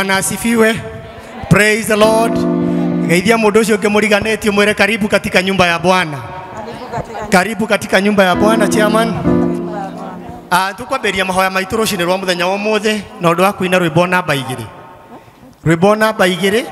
Bwana asifiwe. Praise the Lord. Gaidia mudoshi ukemuriganeti umwere karibu katika nyumba ya Bwana. Karibu katika nyumba ya Bwana, chairman. Tukwaberia mahoya maitu rucini rwa muthenya wa mothe na undu wa kuina rwimbo namba 2. Rwimbo namba 2.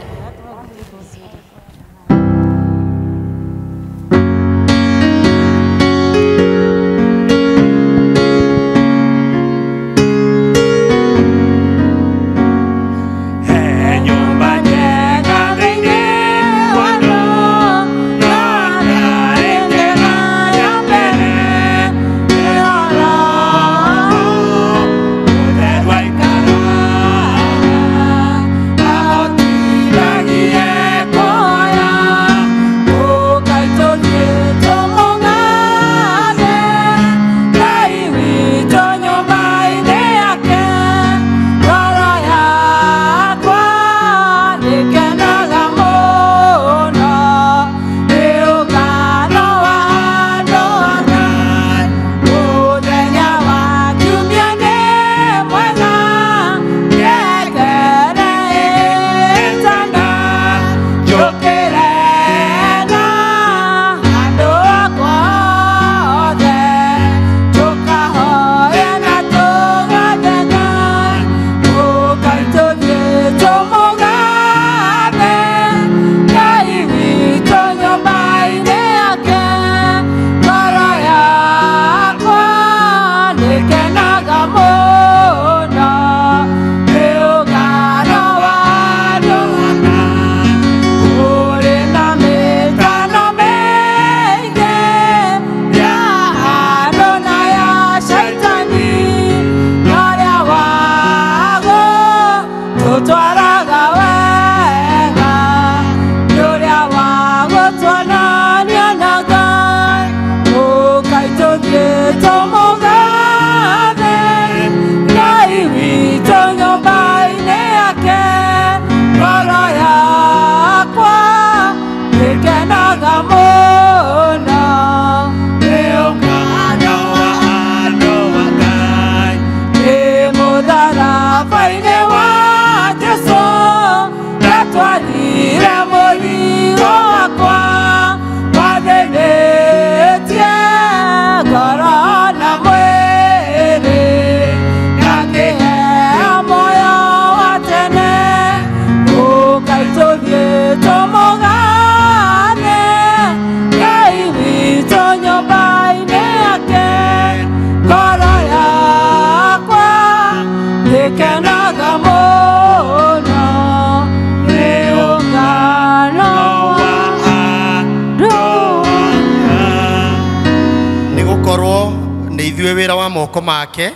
Wira wa moko make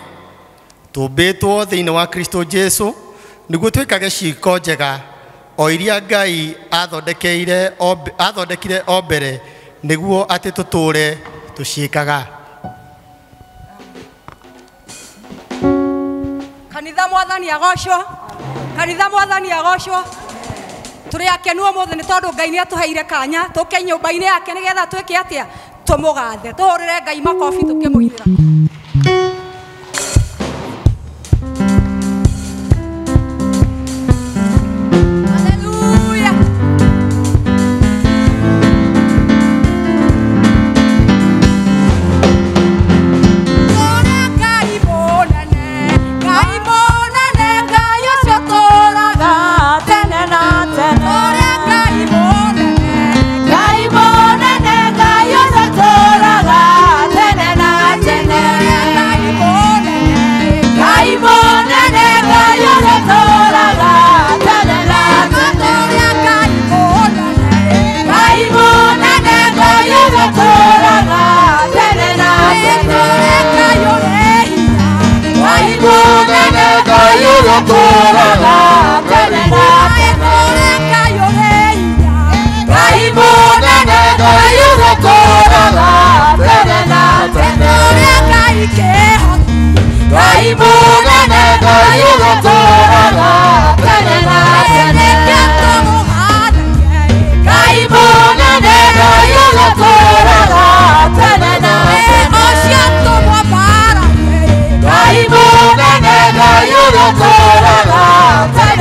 tubitwo thiini wa Kristo Jesu niguo twikage ciiko njega o iria Ngai athondekire o mbere niguo ati tuture tuciikaga. Kanitha mwathani agocwo, kanitha mwathani agocwo. Turi akenu mothe ni tondu Ngai ni atuheire kanya tuke nyumba-ini yake nigetha twike atia tumugathe tuhurire Ngai makobi tukimuithira.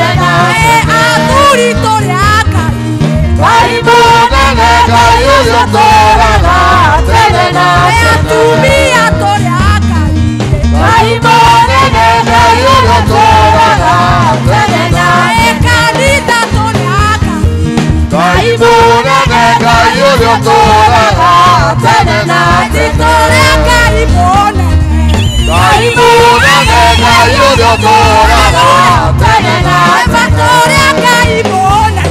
You're yoturaga tene na Atumia toriaka Ngai munene Ngai yoturaga tene na Kanitha toriaka Ngai munene Ngai yoturaga tene na Toriaka ibona Ngai munene Ngai yoturaga tene na Toriaka ibona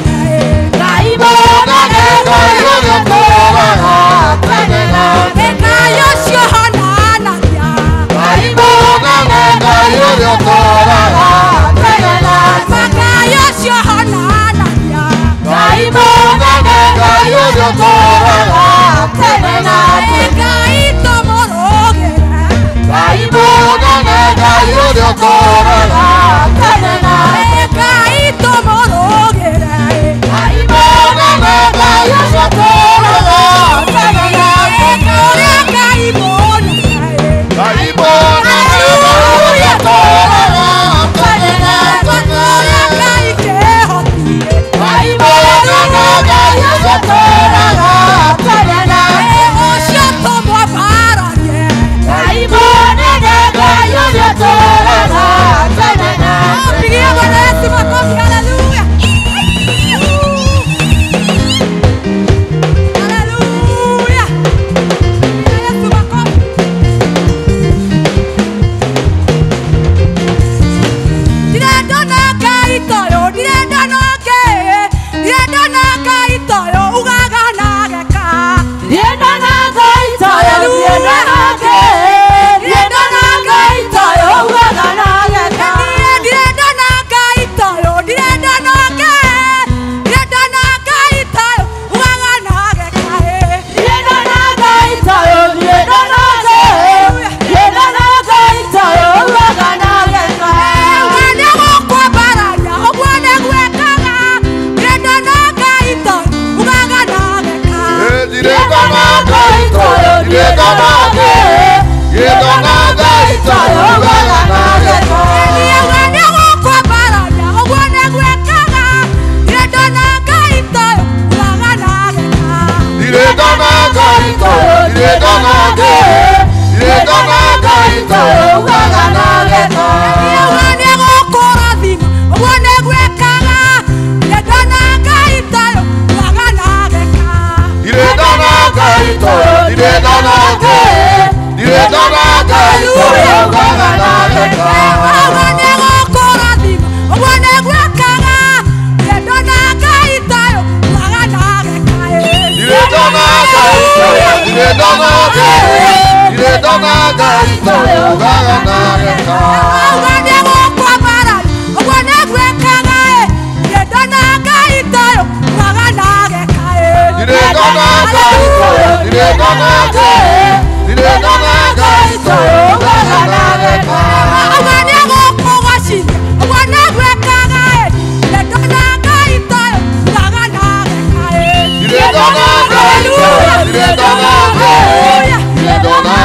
Ngai munene Ngai yoturaga tene na Ekayo siohanana Ngai munene Ngai yoturaga tene na Makayo siohanana Ngai munene Ngai yoturaga tene na Ekaito morogera Ngai munene Ngai yoturaga tene na Ekaito morogera Ngai munene Ngai yoturaga tene na Toriaka ibona Ngai munene Ngai yoturaga tene na Toriaka ikehoti Ngai munene Ngai yoturaga tene na Ocio tomwabararie Ngai munene Ngai yoturaga tene na Pigia Bwana Yesu makofi, haleluya. Haleluya. Pigia Yesu makofi. Direnda na Ngai toyo, direnda na Ngai toyo, ugaga na geka. Direnda na Ngai toyo, direnda na Ngai toyo, ugaga na geka. Direnda na Ngai toyo, direnda na Ngai toyo, ugaga na geka. Direnda na Ngai toyo, direnda na Ngai toyo, ugaga na geka. Ugane gukwa baranya, ogwane gwekaga. Direnda na Ngai toyo, ugaga na geka. Direnda na Ngai toyo, direnda na Ngai toyo, ugaga na geka. Ugane gukwa baranya, ogwane gwekaga. Direnda na Ngai toyo, ugaga na geka. Direnda na Ngai toyo, direnda na Ngai toyo, ugaga na geka. Ugane gukura thima, ogwane gwekaga. Direnda na Ngai toyo, ugaga na geka. Direnda na Ngai toyo, direnda na Ngai toyo, ugaga na geka. Ogwane gukura thima, ogwane gwekaga. Direnda na Ngai toyo, ugaga na geka. Direnda na Ngai toyo, direnda na Ngai toyo, ugaga na geka. Ogwane gukwa baranya, ogwane gwekaga. Direnda na Ngai toyo, ugaga na geka. Direnda na Ngai toyo, direnda na Ngai toyo, ugaga na geka. Ogwane gukugacithia, ogwane gwekaga. Direnda na Ngai toyo, ugaga na geka. Direnda na Ngai toyo, direnda na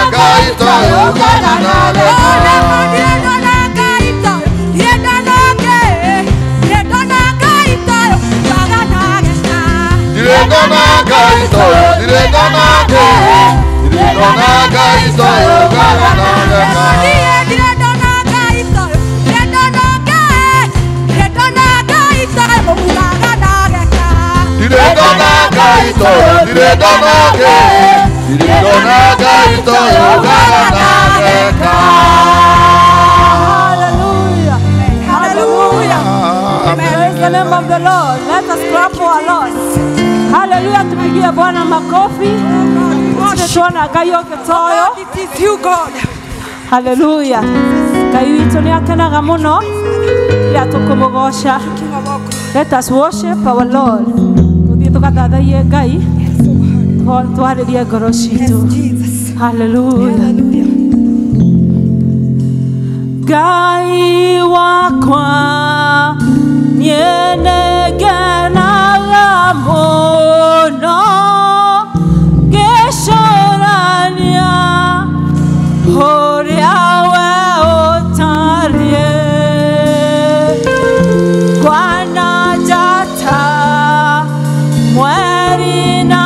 Ngai toyo, ugaga na geka. Direnda na Ngai toyo, direnda na Ngai toyo, ugaga na geka. Direnda na Ngai toyo, direnda na Ngai toyo, ugaga na geka. Direnda na Ngai toyo, direnda na Ngai toyo, ugaga na geka. Direnda na Ngai toyo, direnda na Ngai toyo, ugaga na geka. Hallelujah. Hallelujah. Praise the name of the Lord. Let us clap for our Lord. Hallelujah. Tupigie Bwana makofi. Tuona Ngai oketoyo. It is you, God. Hallelujah. Ngai witũ nĩ akenaga mũno rĩrĩa tũkũmũgoca. Let us worship our Lord. Tuthiĩ tũgathathaiye Ngai. Twarĩrie ngoro citũ. Hallelujah. Ngai wakwa nĩenegenaga mũno ngĩcũrania ũrĩa we ũtariĩ kwana njata mweri na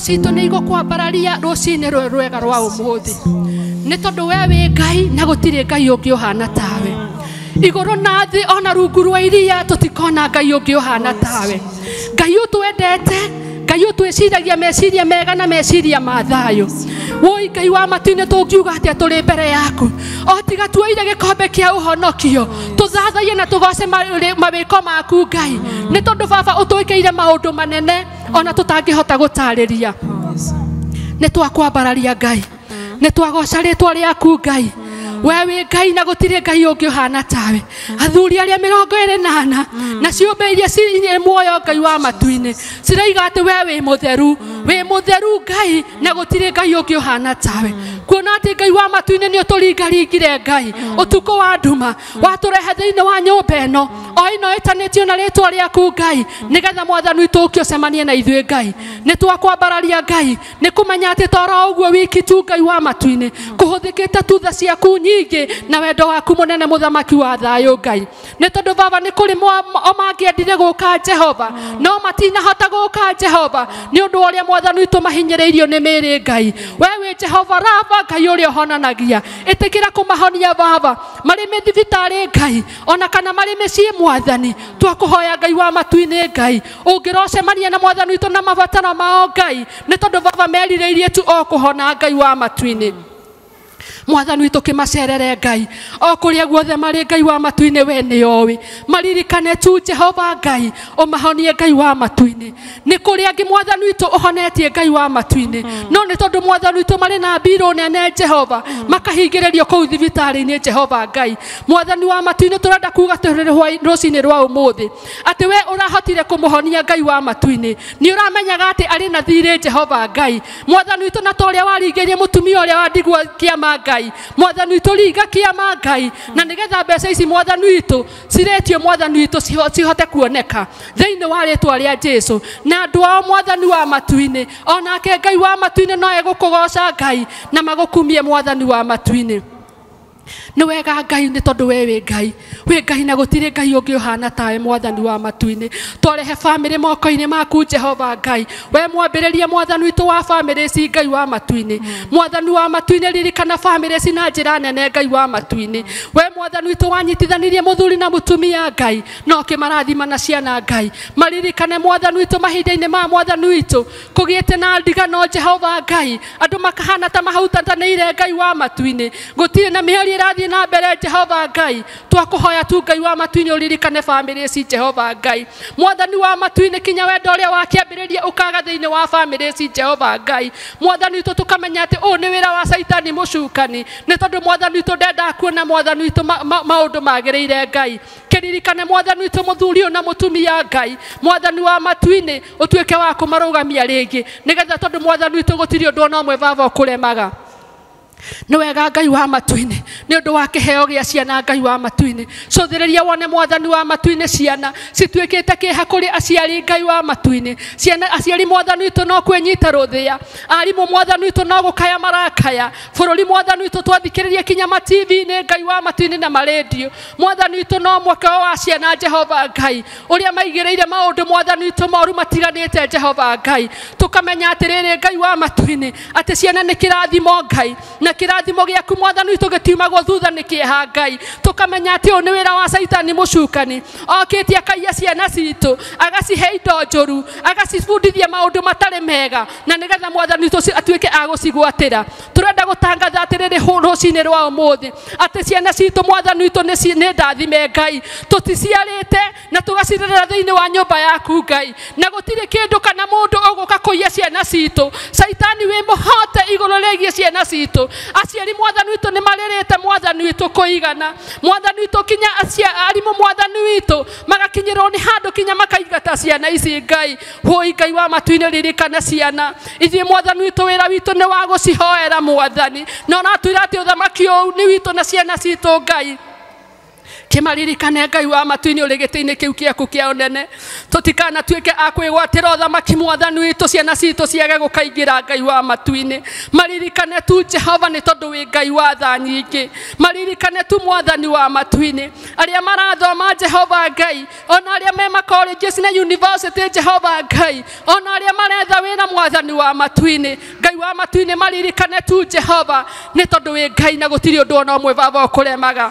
Cito nä igå kwambararia rå-cinä rwe rwega rwa å må thä nä tondå we wä Ngai na gå tirä Ngai å ngä å hana tawe igå rå na thä ona rungu rwa iria tå tikona Ngai å ngä å hana tawe Ngai å twendete Ngai å twä ciragia meciria mega na meciria ma thayå woi Ngai wa matinä tå ngiuga atä tå rä mbere yaku o tiga tuoire gä kombe kä a å honokio tå thathaie na tå goce mawä ko maku Ngai nä tondå baba å twä kä ire maå ndå manene ona tutangä hota gå tarä ria nä twakwambararia Ngai nä twagoca rä twa rä aku Ngai we wĩ Ngai na gũtirĩ Ngai ũngĩ ũhana tawe. Athuri arĩa 28 na ciũmbe iria cirĩ muoyo Ngai wa matu-inĩ ciraiga atĩ we wĩ mũtheru Ngai na gũtirĩ Ngai ũngĩ ũhana tawe. Kuona atĩ Ngai wa matu-inĩ nĩ ũtũringaringire Ngai ũtukũ wa nduma watũrehe thĩinĩ wa nyũmba ĩno o ĩno ĩtanĩtio na rĩtwa rĩaku Ngai nĩgetha Mwathani witũ ũkĩocemanie na ithuĩ Ngai. Nĩ twakwambararia Ngai nĩ kũmenya atĩ toro ũguo wiki tu Ngai wa matu-inĩ kũhũthĩkĩte tu tha ciaku nyingĩ na wendo waku mũnene mũthamaki wa thayũ Ngai. Nĩ tondũ Baba nĩ kũrĩ o mangĩendire gũka Jehova no matinahota gũka Jehova nĩ ũndũ ũrĩa Mwathani witũ mahinyĩrĩirio nĩ mĩĩrĩ Ngai. We wĩ Jehova Rafa Ngai ũrĩa ũhonanagia. Ĩtĩkĩra kũmahonia Baba marĩ thibitarĩ Ngai ona kana marĩ mĩciĩ Mwathani. Twakũhoya Ngai wa matu-inĩ Ngai ũngĩrocemania na Mwathani witũ na mabataro mao Ngai nĩ tondũ Baba merirĩirie tu o kũhona Ngai wa matu-inĩ. Mwathani witũ kĩmacerere Ngai o kũrĩa guothe marĩ Ngai wa matu-inĩ we nĩ oĩ. Maririkane tu Jehova Ngai ũmahonie Ngai wa matu-inĩ. Nĩ kũrĩ angĩ Mwathani witũ ũhonetie Ngai wa matu-inĩ no nĩ tondũ Mwathani witũ marĩ na mbirũ nene Jehova makahingĩrĩrio kũu thibitarĩ-inĩ Jehova Ngai. Mwathani wa matu-inĩ tũrenda kuga rũcinĩ rwa ũmũthĩ atĩ we ũrahotire kũmũhonia Ngai wa matu-inĩ. Nĩ ũramenyaga atĩ arĩ na thirĩ Jehova Ngai. Mwathani witũ na ta ũrĩa waringĩrie mũtumia ũrĩa wa ndigwa kĩama Ngai. Mwathani witũ ringa kĩama Ngai na nĩgetha mbeca ici Mwathani witũ ciretio Mwathani witũ cihote kuoneka thĩinĩ wa rĩtwa rĩa Jesũ na andũ ao Mwathani wa matu-inĩ onake Ngai wa matu-inĩ no egũkũgoca Ngai na magũkumie Mwathani wa matu-inĩ. Nĩ wega Ngai nĩ tondũ we wĩ Ngai na gũtirĩ Ngai ũngĩ ũhana tawe Mwathani wa matu-inĩ. Twarehe bamĩrĩ moko-inĩ maku Jehova Ngai we mwambĩrĩrie Mwathani witũ wa bamĩrĩ ici Ngai wa matu-inĩ. Mwathani wa matu-inĩ ririkana bamĩrĩ ici na njĩra nene Ngai wa matu-inĩ. We Mwathani witũ wanyitithanirie mũthuri na mũtumia Ngai no kĩmarathima na ciana Ngai. Maririkane Mwathani witũ mahinda-inĩ ma Mwathani witũ kũgĩte na ndigano Jehova Ngai andũ makahana ta mahutanĩire Ngai wa matu-inĩ. Gũtirĩ na mĩario ĩrathiĩ na mbere Jehova Ngai. Twakũhoya tu Ngai wa matu-inĩ ũririkane bamĩrĩ ici Jehova Ngai. Mwathani wa matu-inĩ kinya wendo ũrĩa wakĩambĩrĩria ũkaga thĩinĩ wa bamĩrĩ ici Jehova Ngai. Mwathani witũ tũkamenya atĩ ũũ nĩ wĩra wa Saitani mũcukani nĩ tondũ Mwathani witũ ndendaga kuona Mwathani witũ maũndũ magĩrĩire Ngai. Kĩririkane Mwathani witũ mũthuri ũyũ na mũtumia Ngai. Mwathani wa matu-inĩ ũtuĩke wa kũmarũgamia rĩngĩ nĩgetha tondũ Mwathani witũ gũtirĩ ũndũ ona ũmwe Baba ũkũremaga. Nĩ wega Ngai wa matu-inĩ nĩ ũndũ wa kĩheo gĩa ciana Ngai wa matu-inĩ. Cũthĩrĩria wone Mwathani wa matu-inĩ ciana cituĩkĩte kĩeha kũrĩ aciari Ngai wa matu-inĩ. Ciana aciari Mwathani witũ no kwĩnyita rũthĩa. Arimũ Mwathani witũ no gũkaya marakaya. Bũrũri Mwathani witũ twathikĩrĩria kinya ma-TV-inĩ Ngai wa matu-inĩ na ma-radio. Mwathani witũ no mwaka wa ciana Jehova Ngai ũrĩa maigĩrĩire maũndũ Mwathani witũ moru matiganĩte Jehova Ngai. Tũkamenya atĩrĩrĩ Ngai wa matu-inĩ atĩ ciana nĩ kĩrathimo Ngai na kĩrathimo gĩaku Mwathani witũ gĩtiumagwo thutha nĩ kĩeha Ngai. Tũkamenya atĩ ũyũ nĩ wĩra wa Saitani mũcukani okĩte akaiya ciana citũ agacihe indo njũru agacibundithia maũndũ matarĩ mega na nĩgetha Mwathani witũ atuĩke agũcigwatĩra. Tũrenda gũtangatha atĩrĩrĩ rũcinĩ rwa ũmũthĩ atĩ ciana citũ Mwathani witũ nĩ ndathime Ngai. Tũticiarĩte na tũgacirera thĩinĩ wa nyũmba yaku Ngai na gũtirĩ kĩndũ kana mũndũ ũgũka kũiya ciana citũ. Saitani wĩ mũhote igũrũ rĩgiĩ ciana citũ. Aciari Mwathani witũ nĩ marerete Mwathani witũ kũigana. Mwathani witũ kinya arimũ Mwathani witũ magakinyĩrwo nĩ handũ kinya makaingata ciana ici Ngai. Hũi Ngai wa matu-inĩ ririkana ciana. Ithuĩ Mwathani witũ wĩra witũ nĩ wa gũcihoera Mwathani no natwĩra atĩ ũthamaki ũyũ nĩ witũ na ciana citũ Ngai. Kĩmaririkane Ngai wa matu-inĩ ũrĩ gĩtĩ-inĩ kĩu gĩaku kĩa ũnene. Tũtikanatuĩke a kwĩgwatĩra ũthamaki Mwathani witũ ciana citũ ciage gũkaingĩra Ngai wa matu-inĩ. Maririkane tu Jehova nĩ tondũ wĩ Ngai wa tha nyingĩ. Maririkane tu Mwathani wa matu-inĩ arĩa marathoma Jehova Ngai ona arĩa me macolleges na university Jehova Ngai ona arĩa maretha wĩra Mwathani wa matu-inĩ. Ngai wa matu-inĩ maririkane tu Jehova nĩ tondũ wĩ Ngai na gũtirĩ ũndũ ona ũmwe Baba ũkũremaga.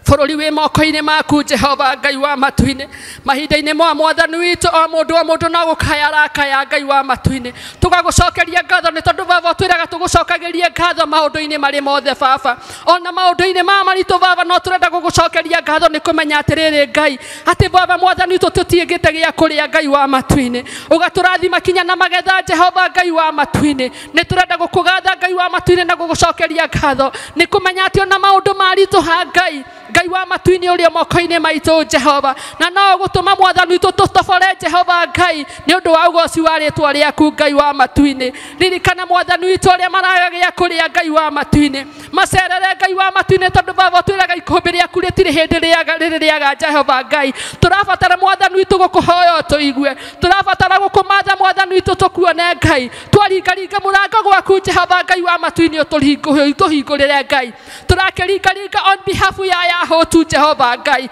bũrũri wĩ moko-inĩ maku Jehova Ngai wa matu-inĩ mahinda-inĩ ma mwathani witũ o mũndũ no gũkaya arakaya Ngai wa matu-inĩ tũgagũcokeria ngatho nĩ tondũ baba twĩraga tũgũcokagĩrie ngatho maũndũ-inĩ marĩ mothe baba ona maũndũ-inĩ ma maritũ baba no tũrenda gũgũcokeria ngatho nĩ kũmenya atĩrĩrĩ Ngai atĩ baba mwathani witũ tũtiĩgĩte gĩa kũrĩa Ngai wa matu-inĩ ũgatũrathima kinya na magetha Jehova Ngai wa matu-inĩ nĩ tũrenda gũkũgatha Ngai wa matu-inĩ na gũgũcokeria ngatho nĩ kũmenya atĩ ona maũndũ maritũ ha Ngai wa matu-inĩ ũrĩa moko-inĩ maitũ Jehova na no gũtũma mwathani witũ tũtobore Jehova Ngai nĩ ũndũ wa ũgoci wa rĩtwa rĩaku Ngai wa matu-inĩ ririkana mwathani witũ ũrĩa maragĩa kũrĩa Ngai wa matu-inĩ macerere Ngai wa matu-inĩ tondũ baba twĩraga ikũmbĩ rĩaku rĩtirĩ hĩndĩ rĩrĩaga Jehova Ngai tũrabatara mwathani witũ gũkũhoya tũigue tũrabatara gũkũmatha mwathani witũ tũkuone Ngai twaringaringa mũrango gwaku Jehova Ngai wa matu-inĩ tũhingũrĩre Ngai tũrakĩringaringa on behalf ya Yahotu Jehova Ngai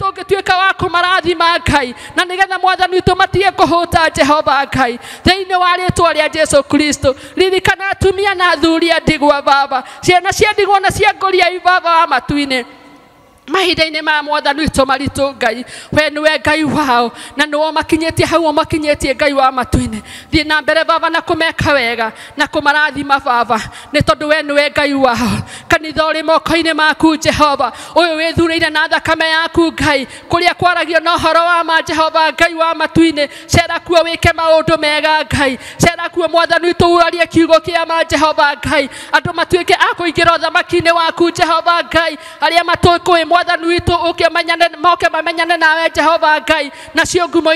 tũngĩtuĩka wa kũmarathima Ngai na nĩgetha mwathani witũ matige kũhũta Jehova Ngai thĩinĩ wa rĩtwa rĩa Jesu Kristo ririkana atumia na athuri a ndigwa baba ciana cia ndigwa na cia ngũria baba wa matu-inĩ mahinda-inĩ ma mwathani witũ maritũ Ngai we nĩwe Ngai wao na nĩwe makinyĩtie hau makinyĩtie Ngai wa matu-inĩ thiĩ na mbere baba na kũmeka wega na kũmarathima baba nĩ tondũ we nĩwe Ngai wao kanitha ũrĩ moko-inĩ maku Jehova ũyũ wĩthurĩire na thakame yaku Ngai kũrĩa kwaragio na ũhoro wa ma Jehova Ngai wa matu-inĩ cera kuo wĩke maũndũ mega Ngai cera kuo mwathani witũ ũrarie kiugo kĩa ma Jehova Ngai andũ matuĩke a kũingĩra ũthamaki-inĩ waku Jehova Ngai arĩa matũkũĩ mwathani witũ moke mamenyane nawe Jehova Ngai nacio ngumo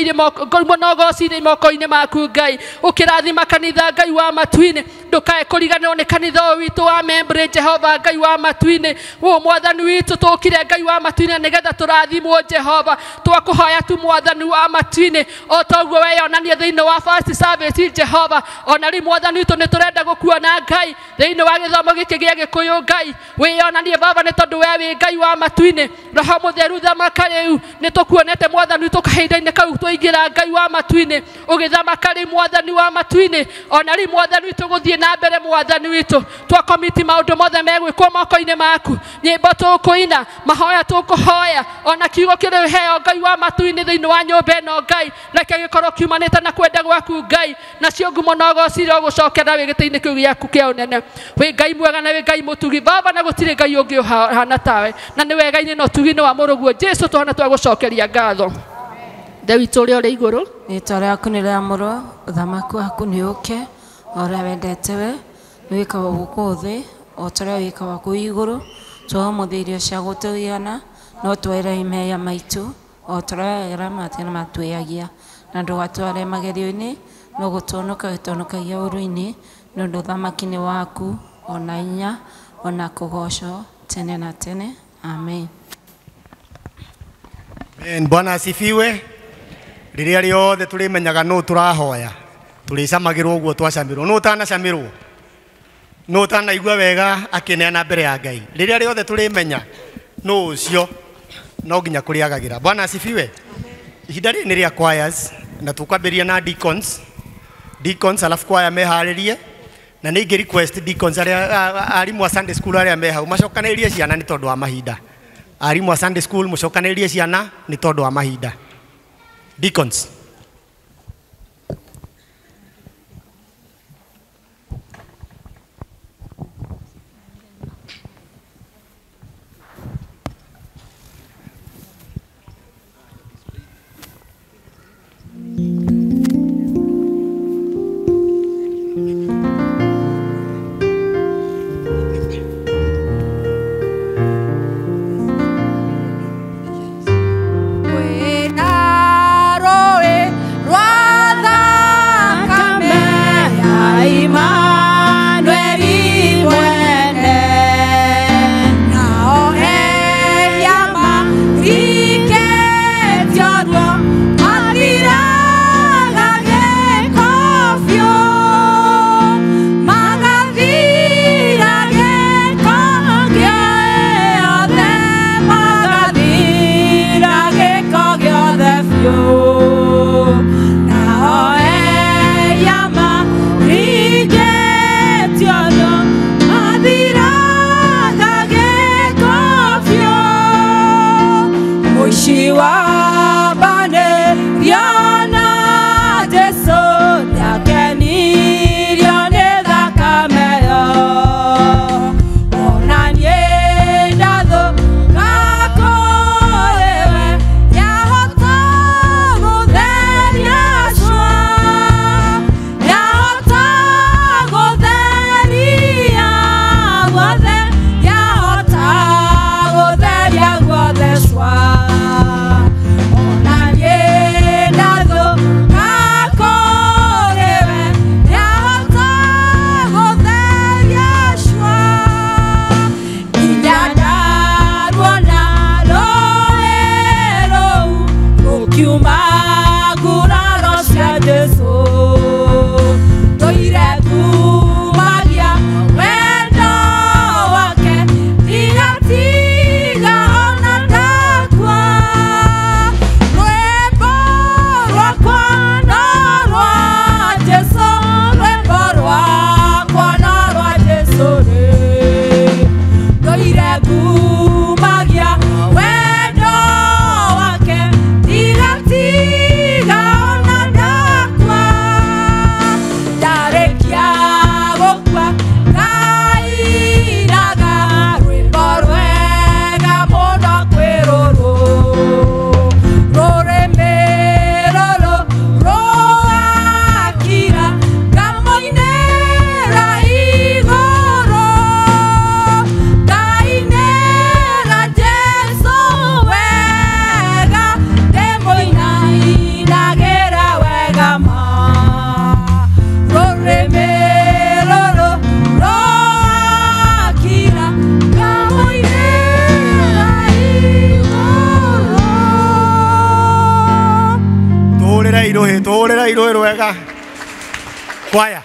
na ũgoci irĩ moko-inĩ maku Ngai ũkĩrathima kanitha Ngai wa matu-inĩ ndũkae kũriganĩrwo nĩ kanitha ũyũ witũ wa Membre Jehova Ngai wa matu-inĩ mwathani witũ tũkire Ngai wa matu-inĩ nĩgetha tũrathimwo Jehova twakũhoya tu mwathani wa matu-inĩ o toguo weyonanie thĩinĩ wa first service Jehova ona rĩ mwathani witũ nĩ tũrenda gũkuona Ngai thĩinĩ wa gĩthomo gĩkĩ gĩa Gĩkũyũ Ngai weyonanie baba nĩ tondũ we wĩ Ngai wa matu-inĩ roho mũtheru thamaka rĩu nĩ tũkuonete mwathani witũ kahinda-inĩ kau twaingĩra Ngai wa matu-inĩ ũgĩthamaka rĩ mwathani wa matu-inĩ ona rĩ mwathani witũ gũthiĩ na mbere mwathani witũ twakomiti maũndũ mothe megwĩkwo moko-inĩ maku nyĩmbo tũkũina mahoya tũkũhoya ona kiugo kĩrĩ heo Ngai wa matu-inĩ thĩinĩ wa nyũmba ĩno Ngai reke gĩkorwo kiumanĩte na kwenda gwaku Ngai nacio ngumo na ũgoci ũgũcokera wĩ gĩtĩ-inĩ kĩu gĩaku kĩa ũnene wĩ Ngai mwega na wĩ Ngai mũtugi baba na gũtirĩ Ngai ũngĩ ũhana tawe na nĩ wega-inĩ na ũtugi-inĩ wa mũrũguo Jesu tũhana twagũcokeria ngatho Ngai witũ ũrĩa ũrĩ igũrũ rĩtwa rĩaku nĩ rĩamũrwo ũthamaki waku nĩ ũke o ũrĩa wendete we nĩ wĩkaga gũkũ thĩ o ta ũrĩa wĩkaga kũu igũrũ tũhe irio cia gũtũigana no twĩre imeya maitũ o ta ũrĩa wera matĩ na matwĩyagia na ndũgatware magerio-inĩ no gũtũhonokagia ũru-inĩ nĩ ũndũ ũthamaki-inĩ waku ona hinya ona kũgocwo tene na tene amen. Bwana asifiwe. Rĩrĩa rĩothe tũrĩmenyaga no tũrahoya tũrĩcamagĩrwo ũguo twacamirwo no ũtanacamirwo no ũtanaigua wega akĩneana mbere ya Ngai rĩrĩa rĩothe tũrĩmenya no ũcio no nginya kũrĩagagĩra. Bwana asifiwe. Ihinda rĩrĩ nĩ rĩa choirs na tũkwambĩrĩria na deacons alafu choir meharĩrie na nĩ ingĩ request deacons arĩa arimũ a Sunday school arĩa me hau macokanĩrĩrie ciana nĩ tondũ wa mahinda. Arimũ a Sunday school mũcokanĩrĩrie ciana nĩ tondũ wa mahinda. Deacons. Roe tuhurira irũĩ rwega kwaya.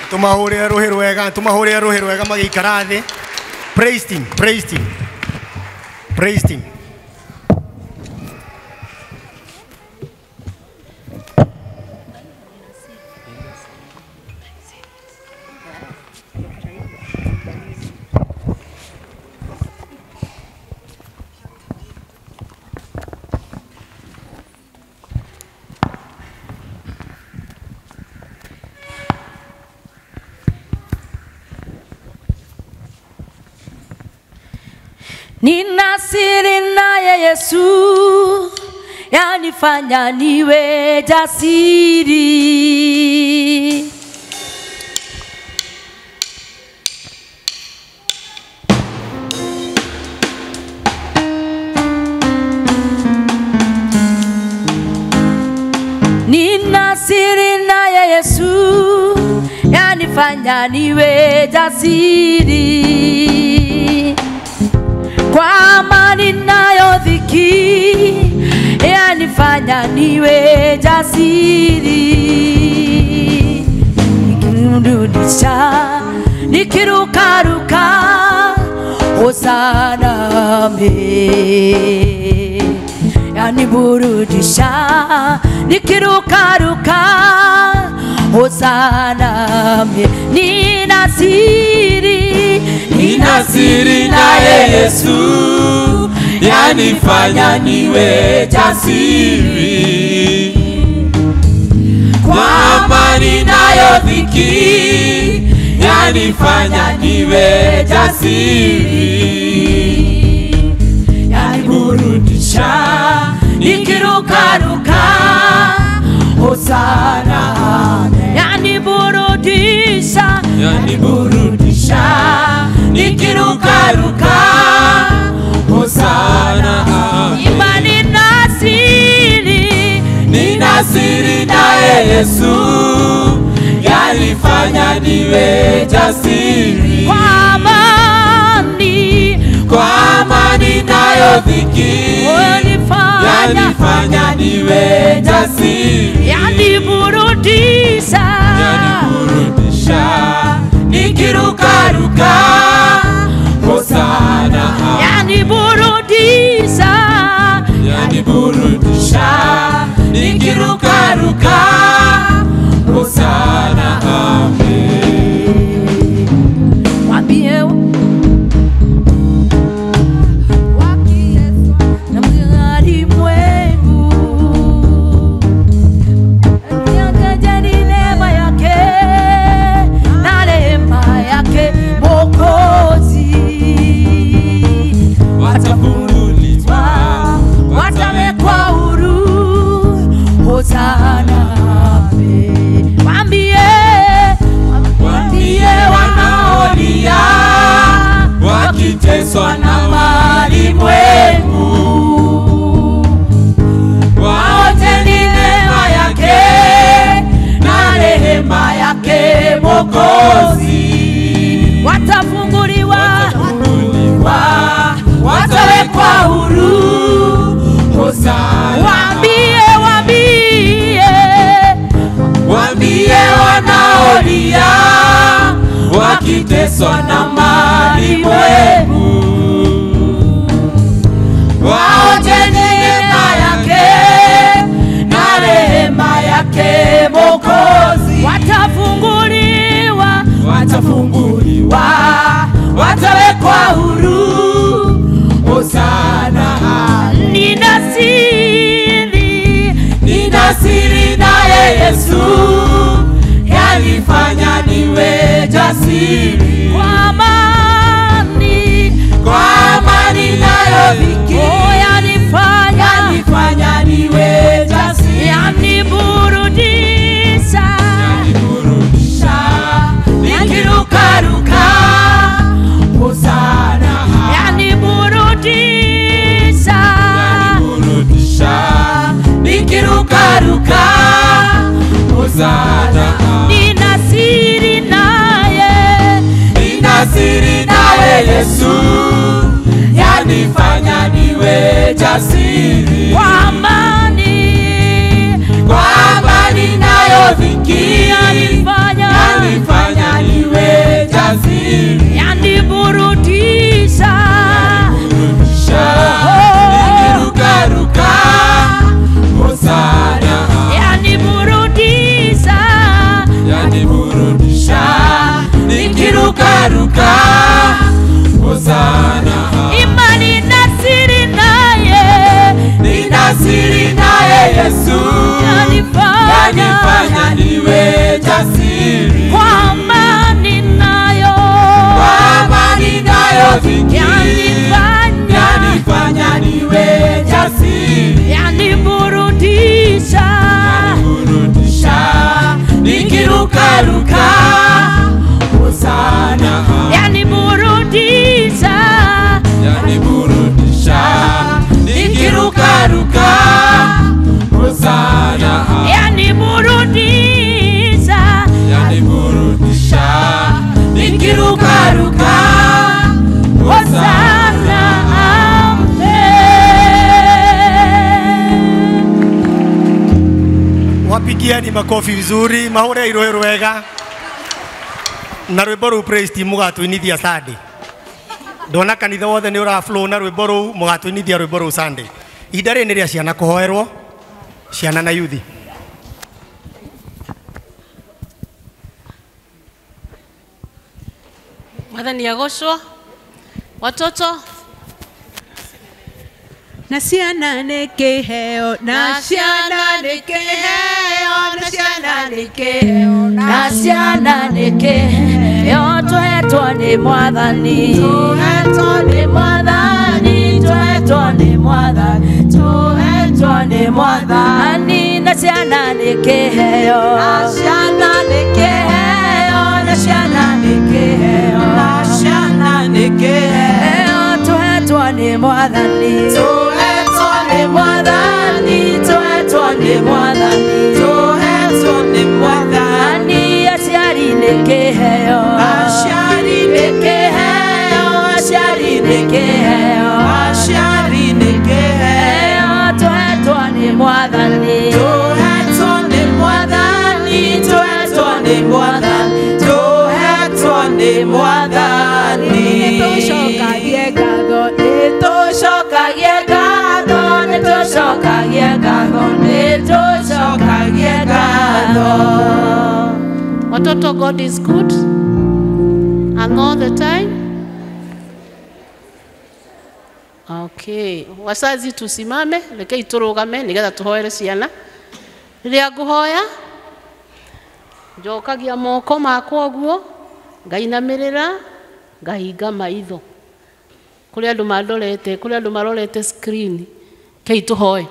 Tumahore ruhi rwega magikara thi. Praise team, praise team. Praise team. Nina siri naye Yesu, yanifanya niwe jasiri. Nina siri naye Yesu, yanifanya niwe jasiri. Kwa amani nayo dhiki, yanifanya niwe jasiri. Nikirudisha, nikirukaruka, Hosana me. Yaniburudisha, nikirukaruka, Hosana me. Nina siri naye Yesu, yanifanya niwe jasiri. Kwa amani nayo dhiki, yanifanya niwe jasiri. Yaniburudisha, nikirukaruka, Hosana. Yaniburudisha, nikirukaruka, Hosana. Imani nina siri naye Yesu, yanifanya niwe jasiri. Kwa amani nayo dhiki, yanifanya niwe jasiri. Yaniburudisha, nikirukaruka, Hosana. Yaniburudisha, nikirukaruka, Hosana. Wambie na mgari mwengu, niangajeni neema yake na rehema yake Mwokozi. Watafunguliwa, watawekwa huru, Hosana. Wambie wanaolia, wakiteswa na malimwengu, waonjeni neema yake na rehema yake Mwokozi. Watafunguliwa, watawekwa huru, Hosana. Wambie wanaolia, wakiteswa na malimwengu, waonjeni neema yake na rehema yake Mwokozi. Watafunguliwa, watawekwa huru, Hosana. Nina siri naye Yesu, yanifanya niwe jasiri. Kwa amani nayo dhiki, yanifanya niwe jasiri. Yaniburudisha, nikirukaruka, Hosana. Yaniburudisha, nikirukaruka, Hosana. Nina siri naye Yesu, yanifanya niwe jasiri. Kwa amani nayo dhiki, yanifanya nikirukaruka Hosana. Imani na siri naye, nina siri naye Yesu, yanifanya niwe jasiri. kwa amani nayo Dhiki yanifanya niwe jasiri. yaniburudisha Nikirukaruka Hosana. yaniburudisha Nikirukaruka Hosana. yaniburudisha Nikirukaruka Hosana. Wapigiani makofi vizuri, mahure iroero wega. Na rwimbo rũu praise team mũgatũinithia Sunday. Ndona kanitha wothe nĩ ũra flow na rwimbo rũu, mũgatũinithia rwimbo rũu Sunday. Ihinda rĩrĩ nĩ rĩa ciana kũhoerwo, ciana na yuthi. Mwathani agocwo. Watoto na ciana nĩ kĩheo, na ciana nĩ kĩheo, na ciana nĩ kĩheo, na ciana nĩ kĩheo tũhetwo nĩ Mwathani, tũhetwo nĩ Mwathani, tũhetwo nĩ Mwathani, tũhetwo nĩ Mwathani. Na ciana nĩ kĩheo, na ciana nĩ kĩheo, na ciana nĩ kĩheo, na ciana nĩ kĩheo tũhetwo nĩ Mwathani, tũhetwo nĩ Mwathani, tũhetwo nĩ Mwathani, tũhetwo nĩ Mwathani. Aciari nĩ kĩheo, aciari nĩ kĩheo, aciari nĩ kĩheo, aciari nĩ kĩheo tũhetwo nĩ Mwathani, tũhetwo nĩ Mwathani, tũhetwo nĩ Mwathani, tũhetwo nĩ Mwathani. Nĩtũcokagie ngatho, nĩtũcokagie ngatho, nĩtũcokagie ngatho, nĩtũcokagie ngatho. watoto, God is good and all the time. Okay, wazazi tusimame, rekei turugame nigetha tuhoere ciana. Riria nguhoya njokagia moko makwa guo, ngainamirira, ngahinga maitho. Kuri andu mandorete, kuri andu marorete screen, kei tuhoe.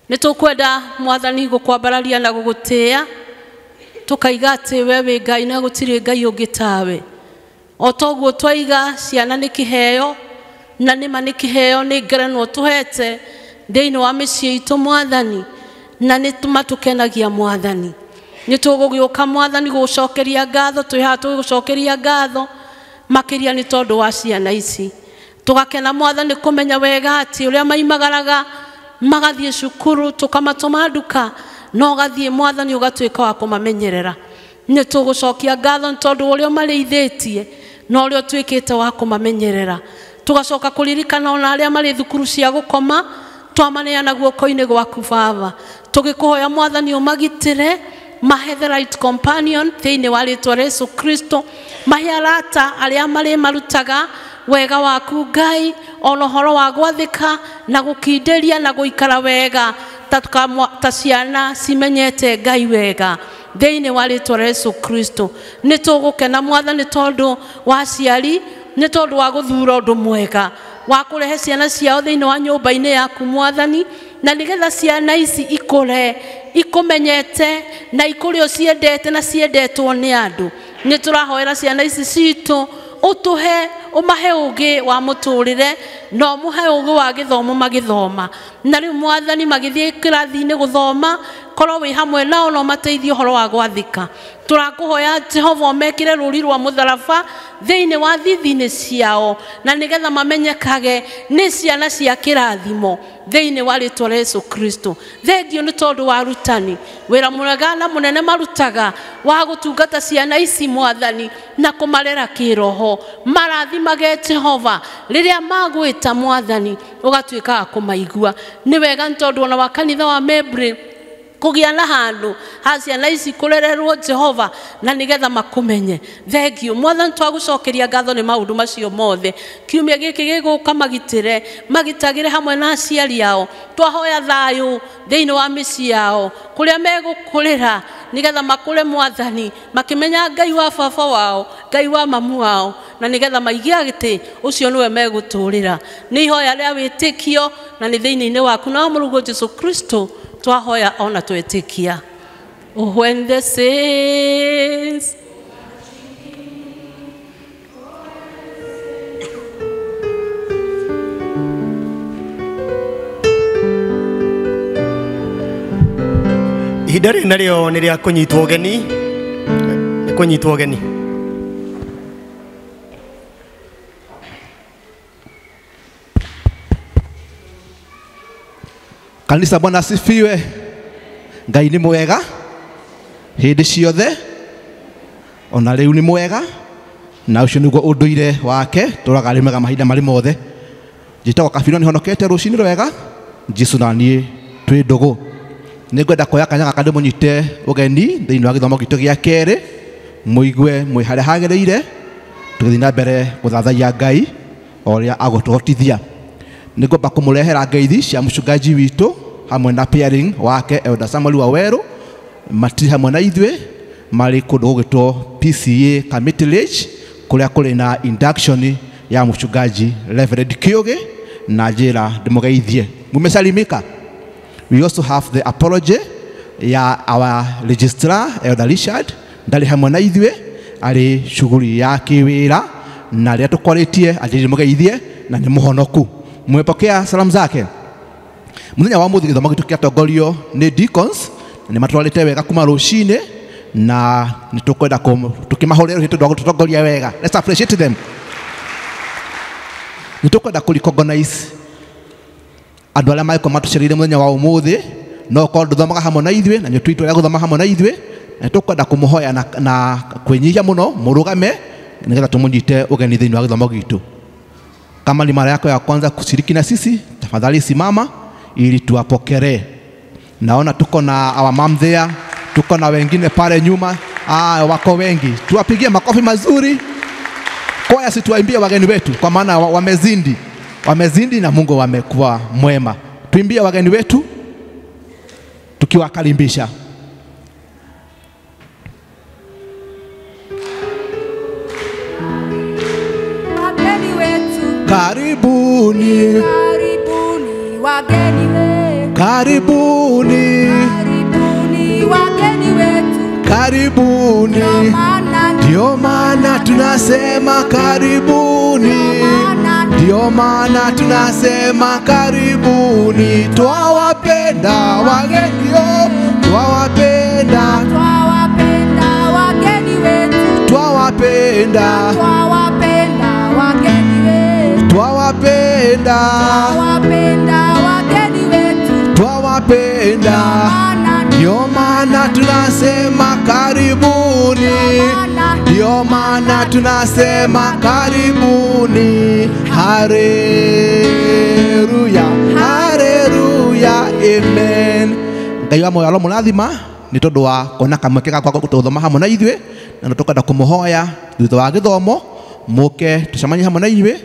Nitukwenda Mwathani gukwambararia na gugutia, tukaiga ati wewe Ngai na gutiri Ngai ungi tawe. Otoguo twaiga ciana ni kiheo, na nima ni kiheo ni ngerenwo tuhete thiini wa micii itu Mwathani, na nitumatukenagia Mwathani. Nitugugiuka Mwathani gucokeria ngatho, twihatu gucokeria ngatho makiria ni tondu wa ciana ici. Tugakena Mwathani kumenya wega ati uria maimagaraga magathie cukuru, tukamatuma nduka, no gathie Mwathani ugatwika wa kumamenyerera. Nitugucokia ngatho ni tondu uria mariithitie no uria twikite wa kumamenyerera. Tugacoka kuririkana ona aria mari thukuru cia gukoma, twamaneana guoko-ini gwaku Baba. Tugikuhoya Mwathani umagitire, mahe the right companion thiini wa ritwa rĩa Yesu Kristo, mahe arata aria mari marutaga wega waku Ngai, ona horo wa gwathika na gukinderia na guikara wega ta ciana cimenyete Ngai wega thiini wa ritwa rĩa Yesu Kristo. Nitugukena Mwathani tondu wa ciari, ni tondu wa guthura undu mwega wa kurehe ciana ciao thiini wa nyumba-ini yaku Mwathani, na nigetha ciana ici ikure ikumenyete na ikurio ciendete na ciendetwo ni andu. Ni turahoera ciana ici citu utuhe, umahe ugi wa muturire, no muhe ugi wa githomo magithoma. Na riu Mwathani magithie kirathi-ini guthoma, korwo wi hamwe nao no mateithie horo wa gwathika. Turakuhoya Jehova umekire ruri rwa mutharaba thiini wa thithi-ini ciao, na nigetha mamenyekage ni ciana cia kirathimo thiini wa ritwa rĩa Yesu Kristo. Thengiũ ni tondu wa rutani wira mwega na munene marutaga wa gutungata ciana ici Mwathani na kumarera kiroho. Marathimage Jehova riria magwita Mwathani ugatwika kumaigua. Ni wega tondu ona wa kanitha wa Mebri kugia na handu ciana ici kurererwo Jehova na nigetha makumenye. Thengio Mwathani, twagucokeria ngatho ni maundu macio mothe. Kiumia giki giguka magitagire hamwe na aciari ao. Twahoya thayu thiini wa micii yao kuria megukurira nigetha makure Mwathani makimenya Ngai wa baba wao, Ngai wa mamu wao, na nigetha maigia giti ucio niwe meguturira. Ni ihoya ria witikio na ni thiini-ini waku na Mũrungu Jesu Kristo twahoya ona twetikia. When the saints Hidari nario ni ria kunyitwo geni, kunyitwo geni. Kanisa, Bwana asifiwe. Ngai ni mwega hindi ciothe, ona riu ni mwega, na ucio niguo unduire wake turagarimaga mahinda mari mothe. Njitagwo Kabironi honokete rucini rwega, Jesu na nie twi ndugu. Ningwenda kuoya kanya gaka ndimunyite ugeni thiini wa githomo gitu gia keri, muigue mwi haria hagereire tugithi na mbere guthathaia Ngai oria agutũhotithia. Ningomba kumurehera ngeithi cia mchungaji witu hamwe na pairing wake Elder Samuel Waweru, matiri hamwe na ithuĩ mari kundu gugitwo PCA Committee kuria kuri na induction ya mchungaji Reverend Kioge na njira ndimugeithie. Mumesalimika. We also have the apology ya our registrar Elder Richard ndari hamwe na ithuĩ ari shughuli ya kiwira na ria tukwaritie atiri mugeithie na ni muhonoku. Mwepokea salamu zake. Muthenya wa muthi githomo gitu kiatongorio ni deacons ni matwarite wega kuma rucini na ni tukwenda tukimahorera hitu ndo tutongoria wega. Let's appreciate them. Ni tukwenda kurecognize andu aria maiko matucerire muthenya wa umuthi no ko nduthomaga hamwe na ithuĩ na nyotwitwo ya guthoma hamwe na ithuĩ na tukwenda kumuhoya na kwinyihia muno murugame nigetha tumunyite ugeni thiini wa githomo gitu. Kama ni mara yako ya kwanza kushiriki na sisi, tafadhali simama ili tuwapokee. Naona tuko na our mom there, tuko na wengine pale nyuma, wako wengi. Tuwapigie makofi mazuri. Kwaya situwaimbie wageni wetu kwa maana wamezindi na Mungu wamekuwa mwema. Tuimbie wageni wetu tukiwakaribisha. Karibuni, karibuni wageni wetu, karibuni, karibuni wageni wetu, karibuni. Ndio maana tunasema karibuni, ndio maana tunasema karibuni. Twawapenda wageni, twawapenda, twawapenda wageni wetu, twawapenda, twawapenda wageni wetu, twawapenda, twawapenda wageni wetu, twawapenda. Ndio maana tunasema karibuni, ndio maana tunasema karibuni. Haleluya, haleluya, amen. Ngai wa moyo murathima ni tondu wa kona kamweke gakwa gututhoma hamwe na ithuĩ na tukenda kumuhoya thutha wa githomo muke tucemanie hamwe na ithuĩ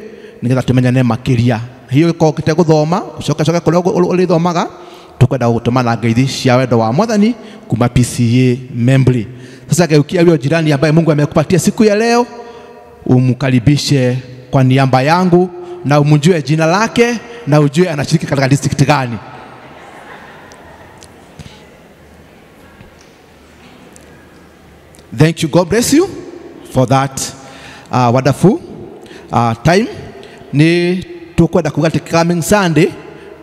nigetha tumenyane makiria. Hiyo ko kite guthoma ucoke kuria urithomaga tukwenda gutumana ngeithi cia wendo wa Mwathani kuma PCA Membri. Sasa geukia huyo jirani ambaye Mungu amekupatia siku ya leo, umkaribishe kwa niaba yangu na umjue jina lake na ujue anashiriki katika district gani. Thank you, God bless you for that wonderful time. Ni tukwenda kugatika coming Sunday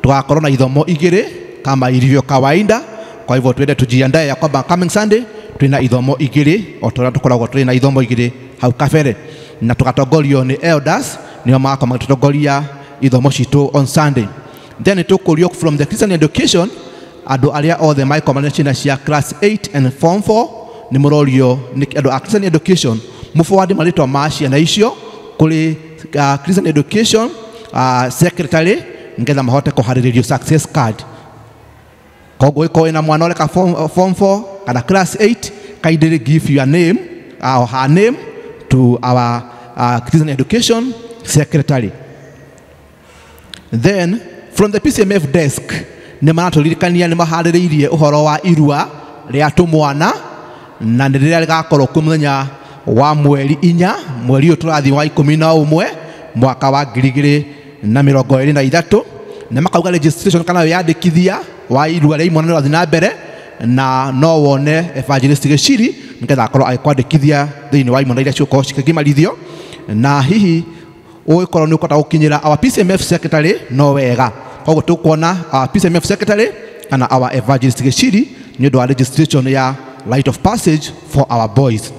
tugakorwo na ithomo igire kama ilivyo kawaida. Kwa hivyo tuende tujiandae ya kwamba coming Sunday tuna ithomo igiri otora tukoragwo tuna ithomo igiri hau kabere na tugatongorio ni elders nio makoma magatutongoria ithomo citu on Sunday. Then tukurio from the Christian education andu aria othe maikoma na ciana cia class 8 and form 4 ni murorio ni andu a Christian education muforward maritwa ma ciana icio kuri Christian education secretary ngetha mahote kuhariririo success card. Koguo iko ina mwana ole ka form 4 kana class 8, kindly give your name or her name to our Christian Education Secretary. Then from the PCMF desk nĩ maratũririkania nĩ maharĩrĩirie ũhoro wa irua rĩa tũmwana na nĩ rĩrĩa rĩgakorwo kwĩ mũthenya wa mweri 4 mweri ũyũ tũrathiĩ wa 11 mwaka wa 2023 na makauga registration kana wĩyandĩkithia wa irua rĩa imwana nĩrathiĩ na mbere na no wone Evangelist Gĩchiri nĩgetha akorwo agĩkwandĩkithia thĩinĩ wa imwana iria ciũkorwo cikĩgimarithio na hihi ũgĩkorwo nĩ ũkũhota gũkinyĩra our PCMF secretary no wega. Koguo tũkuona our PCMF secretary kana our Evangelist Gĩchiri nĩ ũndũ wa registration ya Rite of Passage for our boys.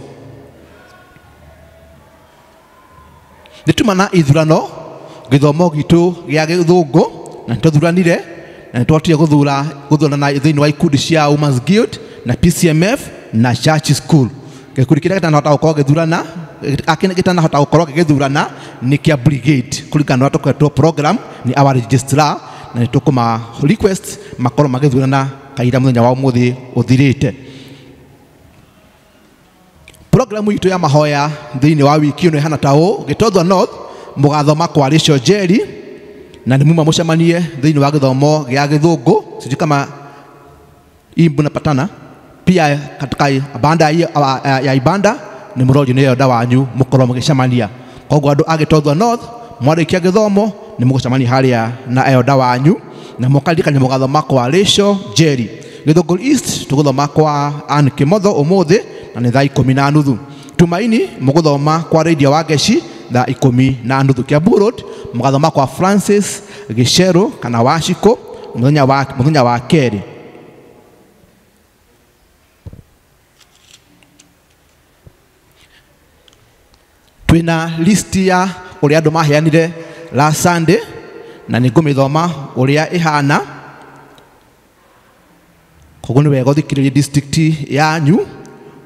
Nĩtumana ithurano gĩthomo gitũ gĩa Gĩthũngũ na nĩtwathuranire na nĩtwatire gũthurana thĩinĩ wa ikundi cia Women's Guild na PCMF na Church School. Gĩkundi kĩrĩa gĩtanahota gũkorwo gĩthurana gĩtanahota gũkorwo gĩgĩthurana nĩ kĩa brigade kũringana na tũkoretwo program nĩ our registrar na nĩtũkũma request makorwo magĩthurana kaira mũthenya wa ũmũthĩ ũthirĩte. Programu itũ ya mahoya thĩinĩ wa wiki ĩno ĩhana ta ũũ: Gĩtothua North mũgathoma kwa Rachel Njeri na nĩ muma mũcemanie thĩinĩ wa gĩthomo gĩa Gĩthũngũ, sijui kama imbu napatana pia katika banda ya ibanda nĩ mũrorio nĩ yoda wanyu mũkorwo mũgĩcemania. Koguo andũ a Gĩtothua North mwarĩkia gĩthomo nĩ mũgũcemania harĩa na eyoda wanyu na mũkaririkania mũgathoma kwa Rachel Njeri. Gĩthũngũ East tũgũthoma kwa Ann Kĩmotho ũmũthĩ na nĩ thaa 10:30. Tumaini mũgũthoma kwa Radio Wangeci thaa 10:30. Kiambu Road mũgathoma kwa Francis Gĩchero kana Wachiko mũthenya wa kerĩ. Twina list ya ũrĩa andũ maheanire last Sunday na nĩ ngũmĩthoma ũrĩa ĩhana. Koguo nĩ wega ũthikĩrĩrie district yanyu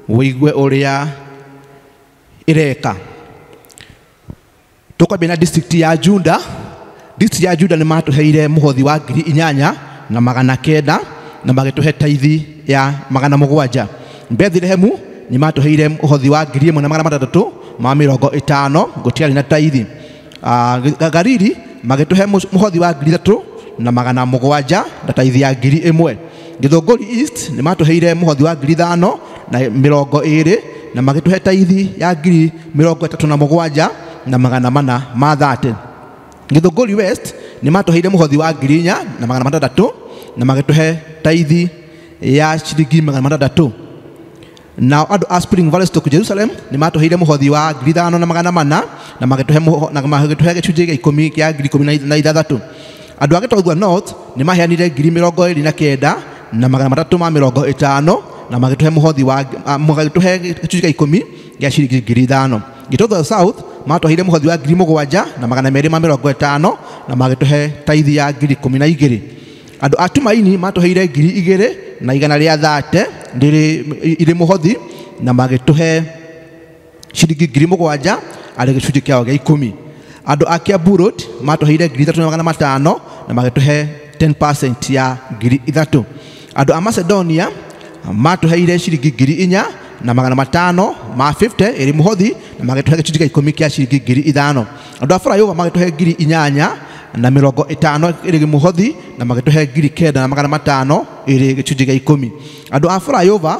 wĩigue ũrĩa ĩreka. Tũkwambia na district ya Juda. District ya Juda nĩ matũheire mũhothi wa 8,900 na magĩtũhe taithi ya 700. Bethlehem nĩ matũheire mũhothi wa 1,350 gũtiarĩ na taithi. Gariri magĩtũhe mũhothi wa 3,700 na taithi ya 1,000. Gĩthũngũri East nĩ matũheire mũhothi wa 5,220 na magĩtũhe taithi ya 37,430 na 30. Gĩthũngũri West nĩ matũheire mũhothi wa 4,600 na magĩtũhe taithi ya ciringi 600. Now andũ a Spring Valley Stock Jerusalem nĩ matũheire mũhothi wa 5,400 na magĩtũhe gĩcunjĩ gĩa 10 kĩa 16,000. Andũ a Gĩtothua North nĩ maheanire 29,000 na 350 na magĩtũhe mũhothi wa magĩtũhe gĩcunjĩ gĩa 10 gĩa ciringi 5,000. Gĩtothua South matũheire mũhothi wa 7,000 na 250 na magĩtũhe taithi ya 12,000. Andũ a Tumaini matũheire 2,000 na 130 irĩ mũhothi na magĩtũhe ciringi 7,000 arĩ gĩcunjĩ kĩao gĩa 10. Andũ a Kiambu Road matũheire 3,500 na magĩtũhe 10% ya 3,000. Andũ a Macedonia matũheire ciringi 4,000 na 550 irĩ mũhothi na magĩtũhe gĩcunjĩ gĩa 10 kĩa ciringi 5,000. Andũ a Flyover magĩtũhe 8,000 na 50 irĩ mũhothi na magĩtũhe 9,500 irĩ gĩcunjĩ gĩa 10. Andũ a Flyover